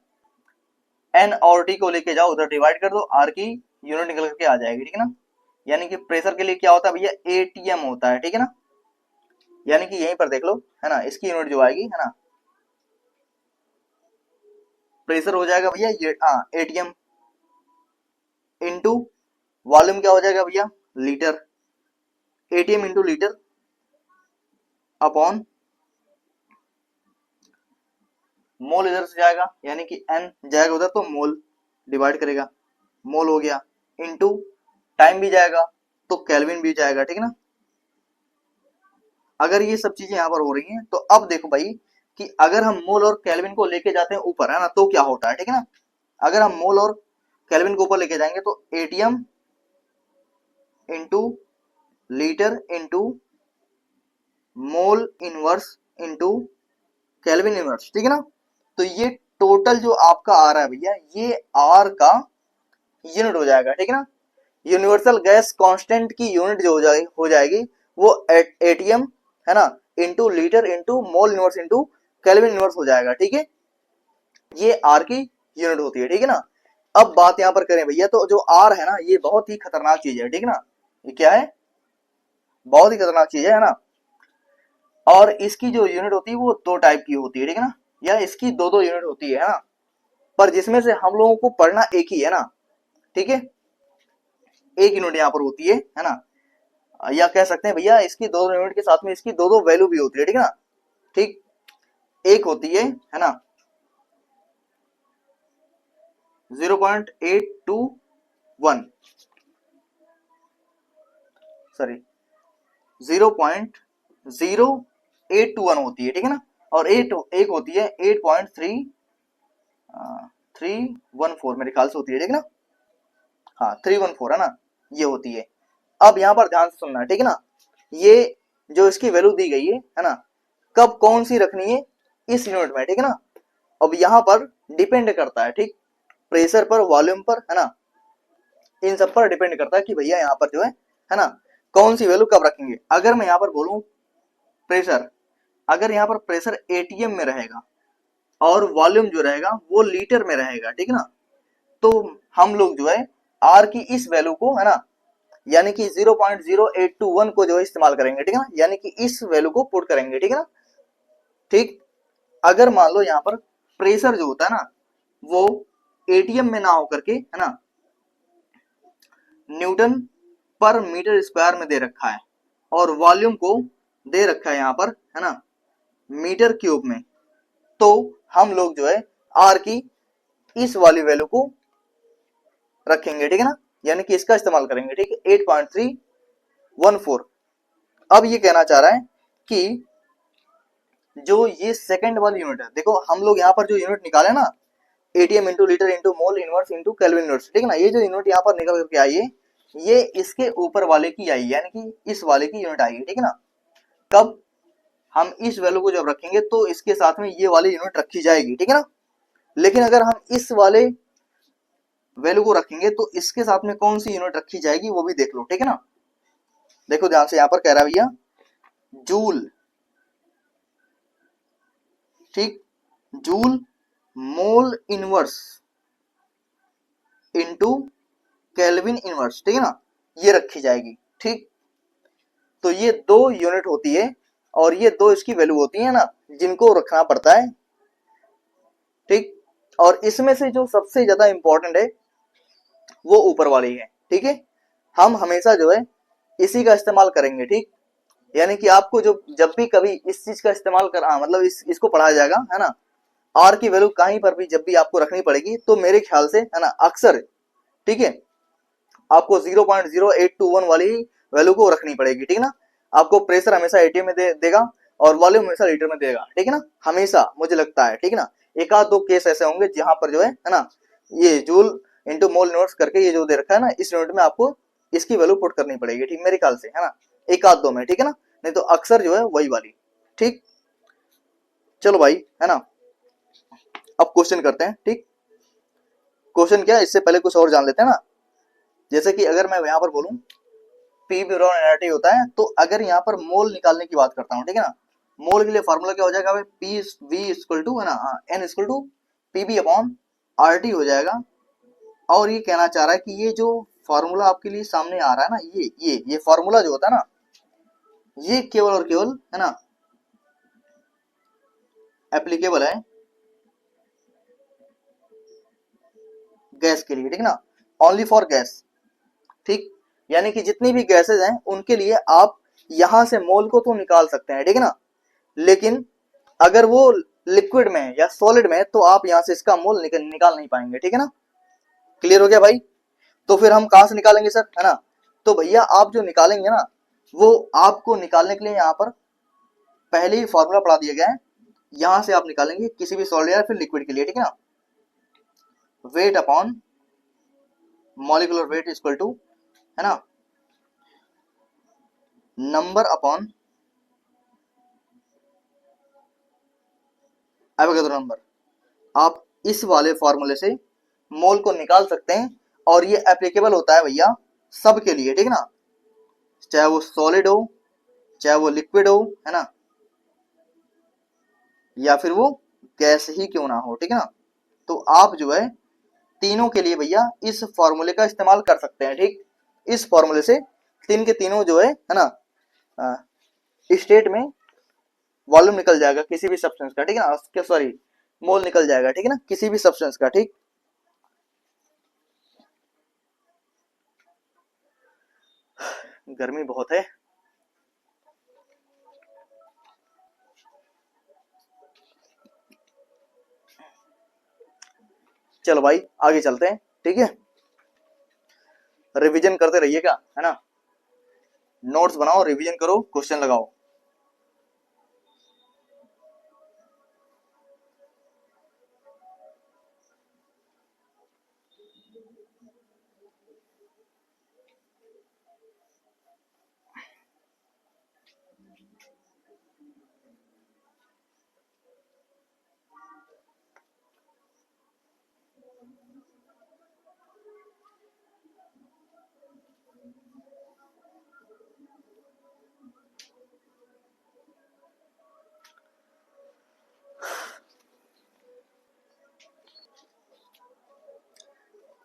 एन और टी को लेके जाओ उधर डिवाइड कर दो, आर की यूनिट निकल के आ जाएगी, ठीक है ना। यानी कि प्रेशर के लिए क्या होता है भैया, एटीएम होता है, ठीक है ना। यानी कि यहीं पर देख लो है ना, इसकी यूनिट जो आएगी है ना, प्रेशर हो जाएगा भैया ये एटीएम, इंटू वॉल्यूम क्या हो जाएगा भैया, litre, ATM into litre upon mole, इधर से जाएगा यानी कि एन जाएगा उधर तो मोल डिवाइड करेगा, मोल हो गया, इंटू टाइम भी जाएगा तो केल्विन भी जाएगा, ठीक है ना। अगर ये सब चीजें यहाँ पर हो रही हैं तो अब देखो भाई कि अगर हम मोल और केल्विन को लेके जाते हैं ऊपर है ना, तो क्या होता है, ठीक है ना। अगर हम मोल और केल्विन को ऊपर लेके जाएंगे तो ATM into litre into mole inverse into kelvin inverse, ठीक है ना। तो ये टोटल जो आपका आ रहा है भैया, ये आर का यूनिट हो जाएगा, ठीक है ना। यूनिवर्सल गैस कांस्टेंट की यूनिट जो हो जाएगी वो एटीएम है ना, into litre into mole inverse into kelvin inverse हो जाएगा, ठीक है। ये आर की यूनिट होती है, ठीक है ना। अब बात यहां पर करें भैया, तो जो आर है ना ये बहुत ही खतरनाक चीज है, ठीक है ना। ये क्या है, बहुत ही खतरनाक चीज है ना। और इसकी जो यूनिट होती है वो दो टाइप की होती है, ठीक है ना, या इसकी दो दो यूनिट होती है ना, पर जिसमें से हम लोगों को पढ़ना एक ही है ना, ठीक है। एक यूनिट यहाँ पर होती है ना, या कह सकते हैं भैया इसकी दो दो यूनिट के साथ में इसकी दो दो वैल्यू भी होती है, ठीक है ना, ठीक। एक होती है ना 0.821, सॉरी 0.0821 होती है, ठीक है ना। और एक होती है 8.314 मेरे ख्याल से होती है, ठीक है ना, हाँ 314 है ना, ये होती है। अब यहाँ पर ध्यान से सुनना, ठीक है ना, ये जो इसकी वैल्यू दी गई है ना, कब कौन सी रखनी है इस यूनिट में, ठीक है ना। अब यहाँ पर डिपेंड करता है, ठीक, प्रेशर पर, वॉल्यूम पर है ना, इन सब पर डिपेंड करता है कि भैया यहाँ पर जो है ना, कौन सी वैल्यू कब रखेंगे। अगर मैं यहाँ पर बोलूं प्रेशर, अगर यहाँ पर प्रेशर एटीएम में रहेगा और वॉल्यूम जो रहेगा वो लीटर में रहेगा, ठीक है ना, तो हम लोग जो है आर की इस वैल्यू को है ना, यानी कि 0.0821 को जो है इस्तेमाल करेंगे, ठीक है ना, यानी कि इस वैल्यू को पुट करेंगे, ठीक है ना, ठीक। अगर मान लो यहाँ पर प्रेशर जो होता है ना वो एटीएम में ना होकर के है ना न्यूटन पर मीटर स्क्वायर में दे रखा है, और वॉल्यूम को दे रखा है यहाँ पर है ना मीटर क्यूब में, तो हम लोग जो है आर की इस वाली वैल्यू को रखेंगे, ठीक है ना, यानी कि इसका इस्तेमाल करेंगे, ठीक है, 8.314। अब ये कहना चाह रहा है कि जो ये सेकंड वाली यूनिट है, देखो हम लोग यहाँ पर जो यूनिट निकाले ना, ATM into litre into mole inverse into kelvin inverse, ठीक है ना, ये जो यूनिट यहाँ पर निकल करके आई है ये इसके ऊपर वाले की आई, यानी कि इस वाले की यूनिट आई है, ठीक है ना। कब हम इस वैल्यू को जब रखेंगे तो इसके साथ में ये वाली यूनिट रखी जाएगी, ठीक है ना। लेकिन अगर हम इस वाले वैल्यू को रखेंगे तो इसके साथ में कौन सी यूनिट रखी जाएगी वो भी देख लो, ठीक है ना। देखो ध्यान से, यहाँ पर कह रहा है भैया जूल, ठीक, joule mole inverse into kelvin inverse, ठीक है ना, ये रखी जाएगी। ठीक, तो ये दो यूनिट होती है और ये दो इसकी वैल्यू होती है ना, जिनको रखना पड़ता है। ठीक, और इसमें से जो सबसे ज्यादा इंपॉर्टेंट है वो ऊपर वाली है। ठीक है, हम हमेशा जो है इसी का इस्तेमाल करेंगे। ठीक, यानी कि आपको जो जब भी कभी इस चीज का इस्तेमाल कर मतलब इसको पढ़ाया जाएगा, है ना, आर की वैल्यू कहीं पर भी जब भी आपको रखनी पड़ेगी तो मेरे ख्याल से, है ना, अक्सर, ठीक है, आपको 0.0821 वाली वैल्यू को रखनी पड़ेगी। ठीक है ना, आपको प्रेशर हमेशा एटीएम में देगा और वॉल्यूम हमेशा लीटर में देगा। ठीक है ना, हमेशा मुझे लगता है। ठीक है ना, एक आध दो केस ऐसे होंगे जहां पर जो है ना, ये जूल इंटू मोल यूनिट्स करके ये जो दे रखा है ना, इस यूनिट में आपको इसकी वैल्यू पुट करनी पड़ेगी। ठीक, मेरे ख्याल से, है ना, एक आध दो में। ठीक है ना, नहीं तो अक्सर जो है वही वाली। ठीक, चलो भाई, है ना, अब क्वेश्चन करते हैं। ठीक, क्वेश्चन क्या है, इससे पहले कुछ और जान लेते हैं ना। जैसे कि अगर मैं यहाँ पर बोलूं पी ब्यूरॉन एनआरटी होता है, तो अगर यहाँ पर मोल निकालने की बात करता हूँ, ठीक है ना, मोल के लिए फॉर्मूला क्या हो जाएगा भाई, पी वी इक्वल टू, है ना, n equal to p v upon r t हो जाएगा। और ये कहना चाह रहा है कि ये जो फॉर्मूला आपके लिए सामने आ रहा है ना, ये फॉर्मूला जो होता है ना, ये केवल और केवल, है ना, एप्लीकेबल है गैस के लिए। ठीक है ना, ओनली फॉर गैस। ठीक, यानी कि जितनी भी गैसेज हैं उनके लिए आप यहां से मोल को तो निकाल सकते हैं। ठीक है ना, लेकिन अगर वो लिक्विड में या सॉलिड में तो आप यहां से इसका मोल निकाल नहीं पाएंगे। ठीक है ना, क्लियर हो गया भाई। तो फिर हम कहां से निकालेंगे सर, है ना, तो भैया आप जो निकालेंगे ना, वो आपको निकालने के लिए यहाँ पर पहले ही फॉर्मूला पढ़ा दिया गया है, यहां से आप निकालेंगे किसी भी सॉलिड या फिर लिक्विड के लिए। ठीक है ना, weight upon molecular weight equal to, है ना, नंबर अपॉन एवोगैड्रो नंबर। आप इस वाले फॉर्मूले से मोल को निकाल सकते हैं और ये एप्लीकेबल होता है भैया सबके लिए। ठीक है ना, चाहे वो सॉलिड हो, चाहे वो लिक्विड हो, है ना, या फिर वो गैस ही क्यों ना हो। ठीक है ना, तो आप जो है तीनों के लिए भैया इस फॉर्मूले का इस्तेमाल कर सकते हैं। ठीक, इस फॉर्मूले से तीन के तीनों जो है ना, स्टेट में वॉल्यूम निकल जाएगा किसी भी सब्सटेंस का। ठीक है ना, सॉरी, मोल निकल जाएगा। ठीक है ना, किसी भी सब्सटेंस का। ठीक, गर्मी बहुत है। चलो भाई आगे चलते हैं। ठीक है, रिवीजन करते रहिएगा, है ना, नोट्स बनाओ, रिवीजन करो, क्वेश्चन लगाओ।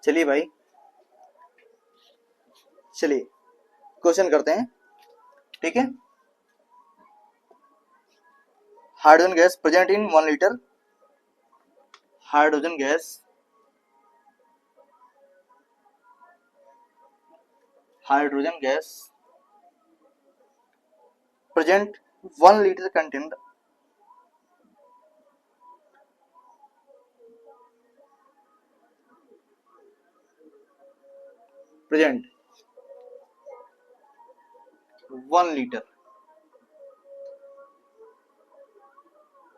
चलिए भाई, चलिए क्वेश्चन करते हैं। ठीक है, hydrogen gas present in 1 litre, hydrogen gas, hydrogen gas present 1 litre content, present 1 litre.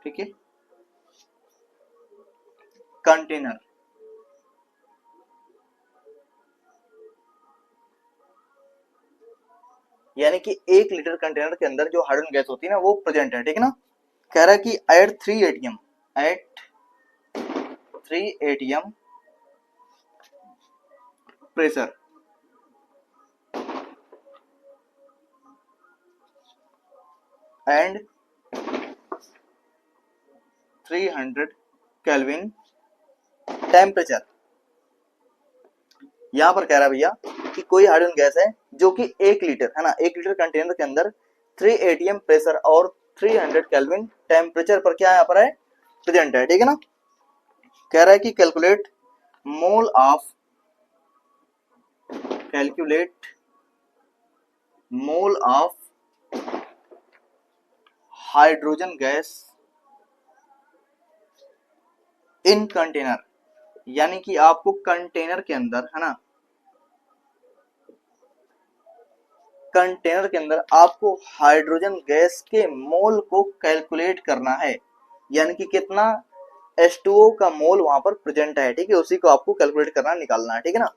ठीक है, कंटेनर, यानी कि 1 लीटर कंटेनर के अंदर जो हाइड्रोजन गैस होती है ना, वो प्रेजेंट है। ठीक है ना, कह रहा है कि at 3 ATM, at 3 ATM pressure and 300 kelvin temperature, यहां पर कह रहा है भैया कि कोई हाइड्रोजन गैस है जो कि 1 लीटर है ना, 1 लीटर कंटेनर के अंदर 3 atm प्रेशर और 300 केल्विन टेम्परेचर पर क्या यहाँ पर है, प्रेजेंट है, ठीक है ना। कह रहा है कि calculate mole of hydrogen gas in container, यानी कि आपको कंटेनर के अंदर है ना, कंटेनर के अंदर आपको हाइड्रोजन गैस के मोल को कैलकुलेट करना है, यानी कि कितना H2O का मोल वहां पर प्रेजेंट है, ठीक है, उसी को आपको कैलकुलेट करना, निकालना है, ठीक है ना।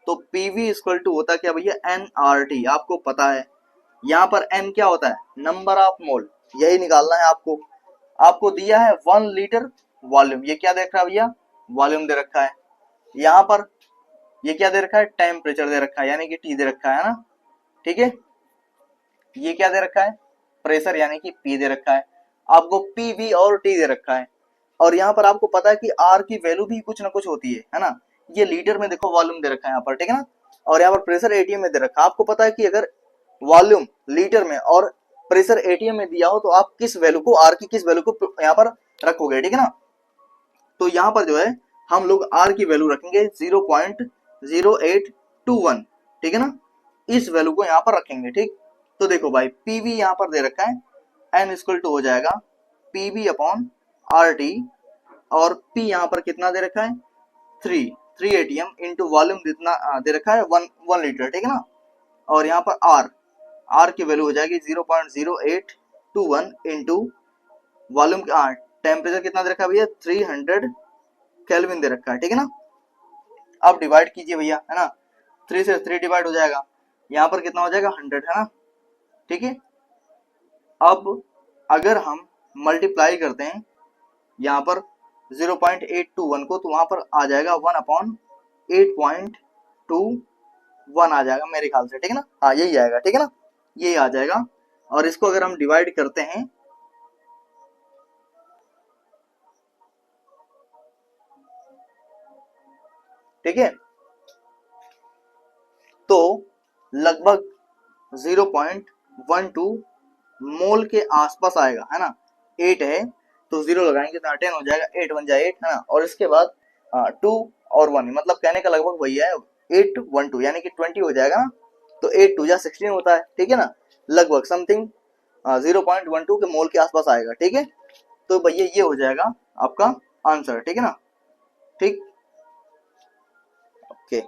तो PV इक्वल टू होता क्या भैया, nRT, आपको पता है यहाँ पर n क्या होता है, नंबर ऑफ मोल, यही निकालना है आपको। आपको दिया है 1 लीटर वॉल्यूम, ये क्या देख रहा है भैया, वॉल्यूम दे रखा है। यहाँ पर ये क्या दे रखा है, टेम्परेचर दे रखा है, यानी कि T दे रखा है ना, ठीक है। ये क्या दे रखा है, प्रेशर यानी कि P दे रखा है। आपको PV और T दे रखा है, और यहाँ पर आपको पता है कि R की वैल्यू भी कुछ ना कुछ होती है ना। ये लीटर में देखो वॉल्यूम दे रखा है यहाँ पर, ठीक है ना, और यहाँ पर प्रेशर ATM में दे रखा है। आपको पता है कि अगर वॉल्यूम लीटर में और प्रेशर ATM में दिया हो तो आप किस वैल्यू को, R की किस वैल्यू को यहाँ पर रखोगे, ठीक है ना। तो यहाँ पर जो है हम लोग R की वैल्यू रखेंगे 0.0821, ठीक है ना, इस वैल्यू को यहाँ पर रखेंगे, ठीक। तो देखो भाई PV यहाँ पर दे रखा है, N इक्वल टू हो जाएगा PV अपॉन RT, और P यहाँ पर कितना दे रखा है, 3 ATM इंटू वॉल्यूम जितना दे रखा है 1 लीटर, ठीक है ना, और यहाँ पर R की वैल्यू हो जाएगी 0.0821 इंटू वॉल्यूम, टेम्परेचर कितना दे रखा है भैया, 300 केल्विन दे रखा है, ठीक है ना। अब डिवाइड कीजिए भैया, है ना, 3 से 3 डिवाइड हो जाएगा, यहाँ पर कितना हो जाएगा 100, है ना, ठीक है। अब अगर हम मल्टीप्लाई करते हैं यहाँ पर 0.821 को, तो वहां पर आ जाएगा 1/8.21 आ जाएगा मेरे ख्याल से, ठीक है ना, हाँ यही आएगा, ठीक है ना, यही आ जाएगा। और इसको अगर हम डिवाइड करते हैं, ठीक है, तो लगभग 0.12 मोल के आसपास आएगा, है ना। 8 है तो 0 लगाएंगे तो 10 हो जाएगा, 8 1 8, है ना, और इसके बाद 2 और 1, मतलब कहने का लगभग वही है, 812 यानी कि 20 हो जाएगा ना, तो 8 2 16 होता है, ठीक है ना, लगभग समथिंग 0.12 के मोल के आसपास आएगा, ठीक है। तो भैया ये हो जाएगा आपका आंसर, ठीक है ना, ठीक, ओके।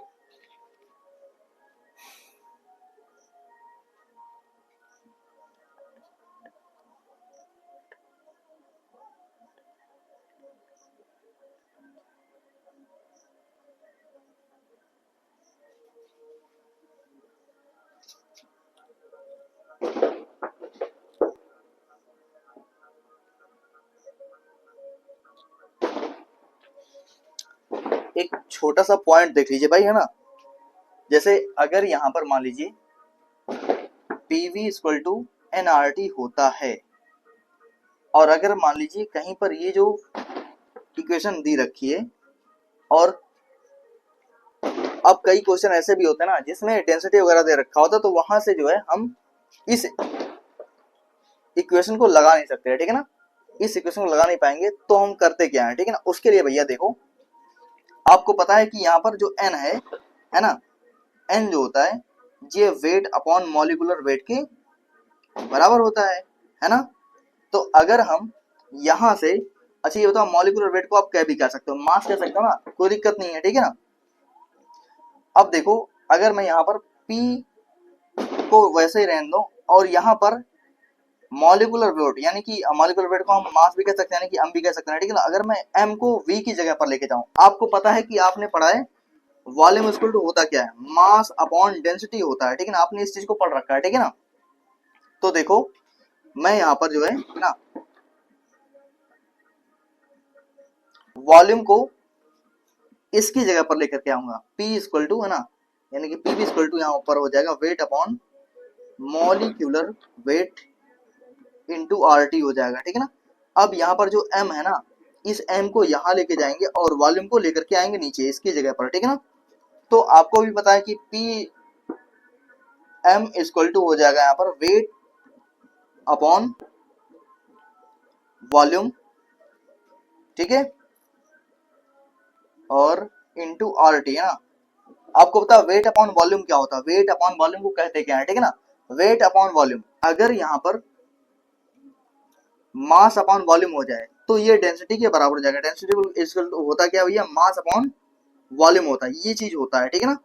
एक छोटा सा पॉइंट देख लीजिए भाई, है ना, जैसे अगर यहाँ पर मान लीजिए PV इक्वल टू nRT होता है, और अगर मान लीजिए कहीं पर ये जो इक्वेशन दी रखी है, और अब कई क्वेश्चन ऐसे भी होते हैं ना जिसमें डेंसिटी वगैरह दे रखा होता है, तो वहां से जो है हम इस इक्वेशन को लगा नहीं सकते, ठीक है ना, इस इक्वेशन को लगा नहीं पाएंगे, तो हम करते क्या है, ठीक है ना। उसके लिए भैया देखो, आपको पता है कि यहाँ पर जो n है ना, n जो होता है ये वेट अपॉन मॉलिक्यूलर वेट के बराबर होता है ना। तो अगर हम यहाँ से, अच्छा ये होता है मॉलिक्यूलर वेट को आप क्या भी कह सकते हो, मास कह सकते हो ना, कोई दिक्कत नहीं है, ठीक है ना। अब देखो अगर मैं यहाँ पर P को वैसे ही रहने दो, और यहाँ पर मॉलिक्यूलर वेट, यानी कि मॉलिक्यूलर वेट को हम मास भी कह सकते हैं, यानी कि m भी कह सकते हैं, ठीक है ना। अगर मैं m को v की जगह पर लेके जाऊं, आपको पता है कि आपने पढ़ा है वॉल्यूम इक्वल टू होता क्या है, मास अपॉन डेंसिटी होता है, ठीक है ना, आपने इस चीज को पढ़ रखा है, ठीक है ना। तो देखो मैं यहाँ पर जो है ना वॉल्यूम को इसकी जगह पर लेकर के आऊंगा, P इक्वल टू, है ना, यानी कि P इक्वल टू यहाँ ऊपर हो जाएगा wait upon molecular weight into RT हो जाएगा, ठीक है ना। अब यहाँ पर जो M है ना, इस m को यहाँ लेके जाएंगे और वॉल्यूम को लेकर के आएंगे नीचे इसकी जगह पर, ठीक है ना। तो आपको भी पता है कि पी एम इक्वल टू हो जाएगा यहाँ पर वेट अपॉन वॉल्यूम, ठीक है, और इंटू आर टी, है ना। आपको पता है वेट अपॉन वॉल्यूम क्या होता है, वेट अपॉन वॉल्यूम को कहते क्या है, ठीक है ना। वेट अपॉन वॉल्यूम, अगर यहाँ पर मास अपॉन वॉल्यूम हो जाए तो ये डेंसिटी के बराबर हो जाएगा। डेंसिटी इक्वल होता क्या भैया, मास अपॉन वॉल्यूम होता है, ये चीज होता है, ठीक है ना।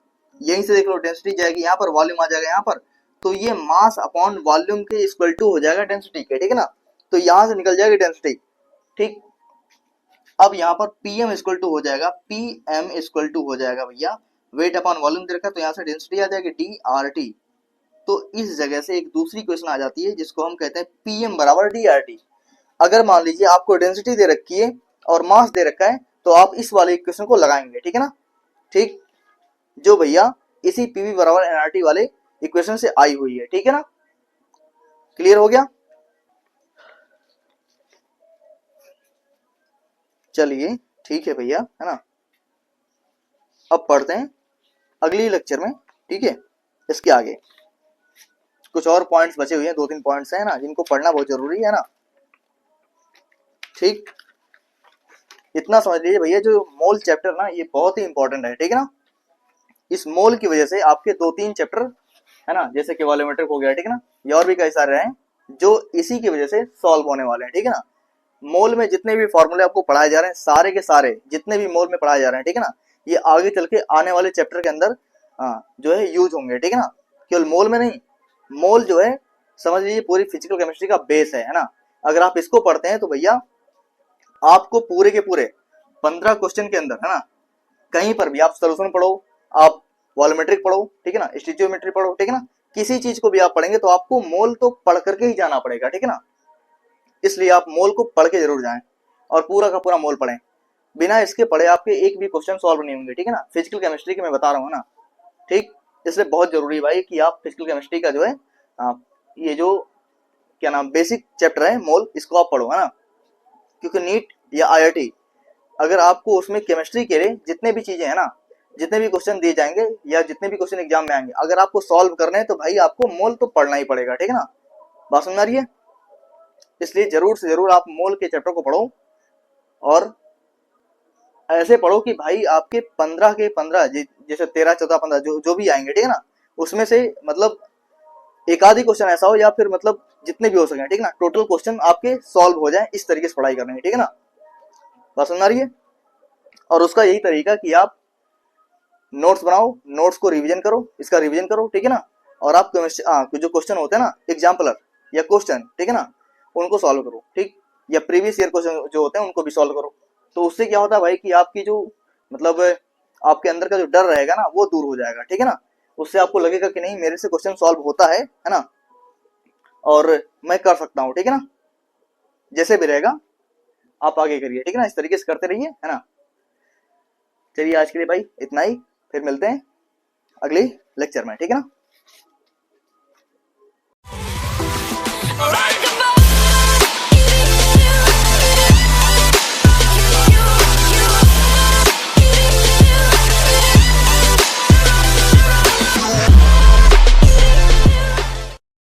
यहीं से देख लो, डेंसिटी जाएगी यहाँ पर, वॉल्यूम आ जाएगा यहाँ पर, तो ये मास अपॉन वॉल्यूम के इक्वल टू हो जाएगा डेंसिटी के, ठीक है ना। तो यहाँ से निकल जाएगी डेंसिटी, ठीक। अब यहाँ पर पीएम इक्वल टू हो जाएगा, पीएम इक्वल टू हो जाएगा भैया वेट अपॉन वॉल्यूम दे रखा है, तो यहाँ से डेंसिटी आ जाएगी डी आर टी। तो इस जगह से एक दूसरी क्वेश्चन आ जाती है जिसको हम कहते हैं पीएम बराबर डी आर टी। अगर मान लीजिए आपको डेंसिटी दे रखी है और मास दे रखा है तो आप इस वाले इक्वेशन को लगाएंगे, ठीक है ना, ठीक, जो भैया इसी पीवी बराबर एनआरटी वाले इक्वेशन से आई हुई है, ठीक है ना। क्लियर हो गया। चलिए ठीक है भैया, है ना। अब पढ़ते हैं अगली लेक्चर में, ठीक है। इसके आगे कुछ और पॉइंट्स बचे हुए हैं, 2-3 पॉइंट्स हैं ना, जिनको पढ़ना बहुत जरूरी है ना, ठीक। इतना समझ लीजिए भैया, जो मोल चैप्टर ना ये बहुत ही इंपॉर्टेंट है, ठीक है ना। इस मोल की वजह से आपके 2-3 चैप्टर, है ना, जैसे कि वॉल्यूमेट्रिक हो गया, ठीक है ना, ये और भी कई सारे हैं जो इसी की वजह से सॉल्व होने वाले हैं, ठीक है ना। मोल में जितने भी फॉर्मूले आपको पढ़ाए जा रहे हैं, सारे के सारे जितने भी मोल में पढ़ाए जा रहे हैं, ठीक है ना, ये आगे चल के आने वाले चैप्टर के अंदर जो है यूज होंगे, ठीक है ना। केवल मोल में नहीं, मोल जो है समझ लीजिए पूरी फिजिकल केमिस्ट्री का बेस है ना। अगर आप इसको पढ़ते हैं तो भैया आपको पूरे के पूरे 15 क्वेश्चन के अंदर, है ना, कहीं पर भी आप सोल्यूशन पढ़ो, आप वॉल्यूमेट्रिक पढ़ो, ठीक है ना, स्टिचियोमेट्री पढ़ो, ठीक है ना, किसी चीज को भी आप पढ़ेंगे तो आपको मोल तो पढ़ करके ही जाना पड़ेगा, ठीक है ना। इसलिए आप मोल को पढ़ के जरूर जाएं और पूरा का पूरा मोल पढ़ें। बिना इसके पढ़े आपके एक भी क्वेश्चन सॉल्व नहीं होंगे, ठीक है ना। फिजिकल केमिस्ट्री की मैं बता रहा हूँ ना, ठीक। इसलिए बहुत जरूरी है भाई कि आप फिजिकल केमिस्ट्री का जो है ये जो क्या नाम बेसिक चैप्टर है मोल, इसको आप पढ़ो, है ना। क्योंकि नीट या आईआईटी अगर आपको उसमें केमिस्ट्री के लिए जितने भी चीजें हैं ना, जितने भी क्वेश्चन दिए जाएंगे या जितने भी क्वेश्चन एग्जाम में आएंगे, अगर आपको सॉल्व करने हैं तो भाई आपको मोल तो पढ़ना ही पड़ेगा, ठीक है ना। बात समझ आ रही है। इसलिए जरूर से जरूर आप मोल के चैप्टर को पढ़ो और ऐसे पढ़ो कि भाई आपके 15 के 15 जैसे 13, 14, 15 जो भी आएंगे, ठीक है ना, उसमें से मतलब एक आधी क्वेश्चन ऐसा हो या फिर मतलब जितने भी हो सके, ठीक है ना, टोटल क्वेश्चन आपके सॉल्व हो जाए, इस तरीके से पढ़ाई करनी है, ठीक है ना। बात समझ आ रही है। और उसका यही तरीका कि आप नोट्स बनाओ, नोट्स को रिवीजन करो, इसका रिवीजन करो, ठीक है ना। और आप जो क्वेश्चन होते हैं ना एग्जाम्पलर या क्वेश्चन, ठीक है ना, उनको सॉल्व करो, ठीक। या प्रीवियस ईयर क्वेश्चन जो होते हैं उनको भी सॉल्व करो। तो उससे क्या होता है भाई कि आपकी जो मतलब आपके अंदर का जो डर रहेगा ना वो दूर हो जाएगा, ठीक है ना। उससे आपको लगेगा कि नहीं मेरे से क्वेश्चन सॉल्व होता है ना, और मैं कर सकता हूँ, ठीक है ना। जैसे भी रहेगा आप आगे करिए, ठीक है ना, इस तरीके से करते रहिए, है ना। चलिए आज के लिए भाई इतना ही, फिर मिलते हैं अगले लेक्चर में, ठीक है ना।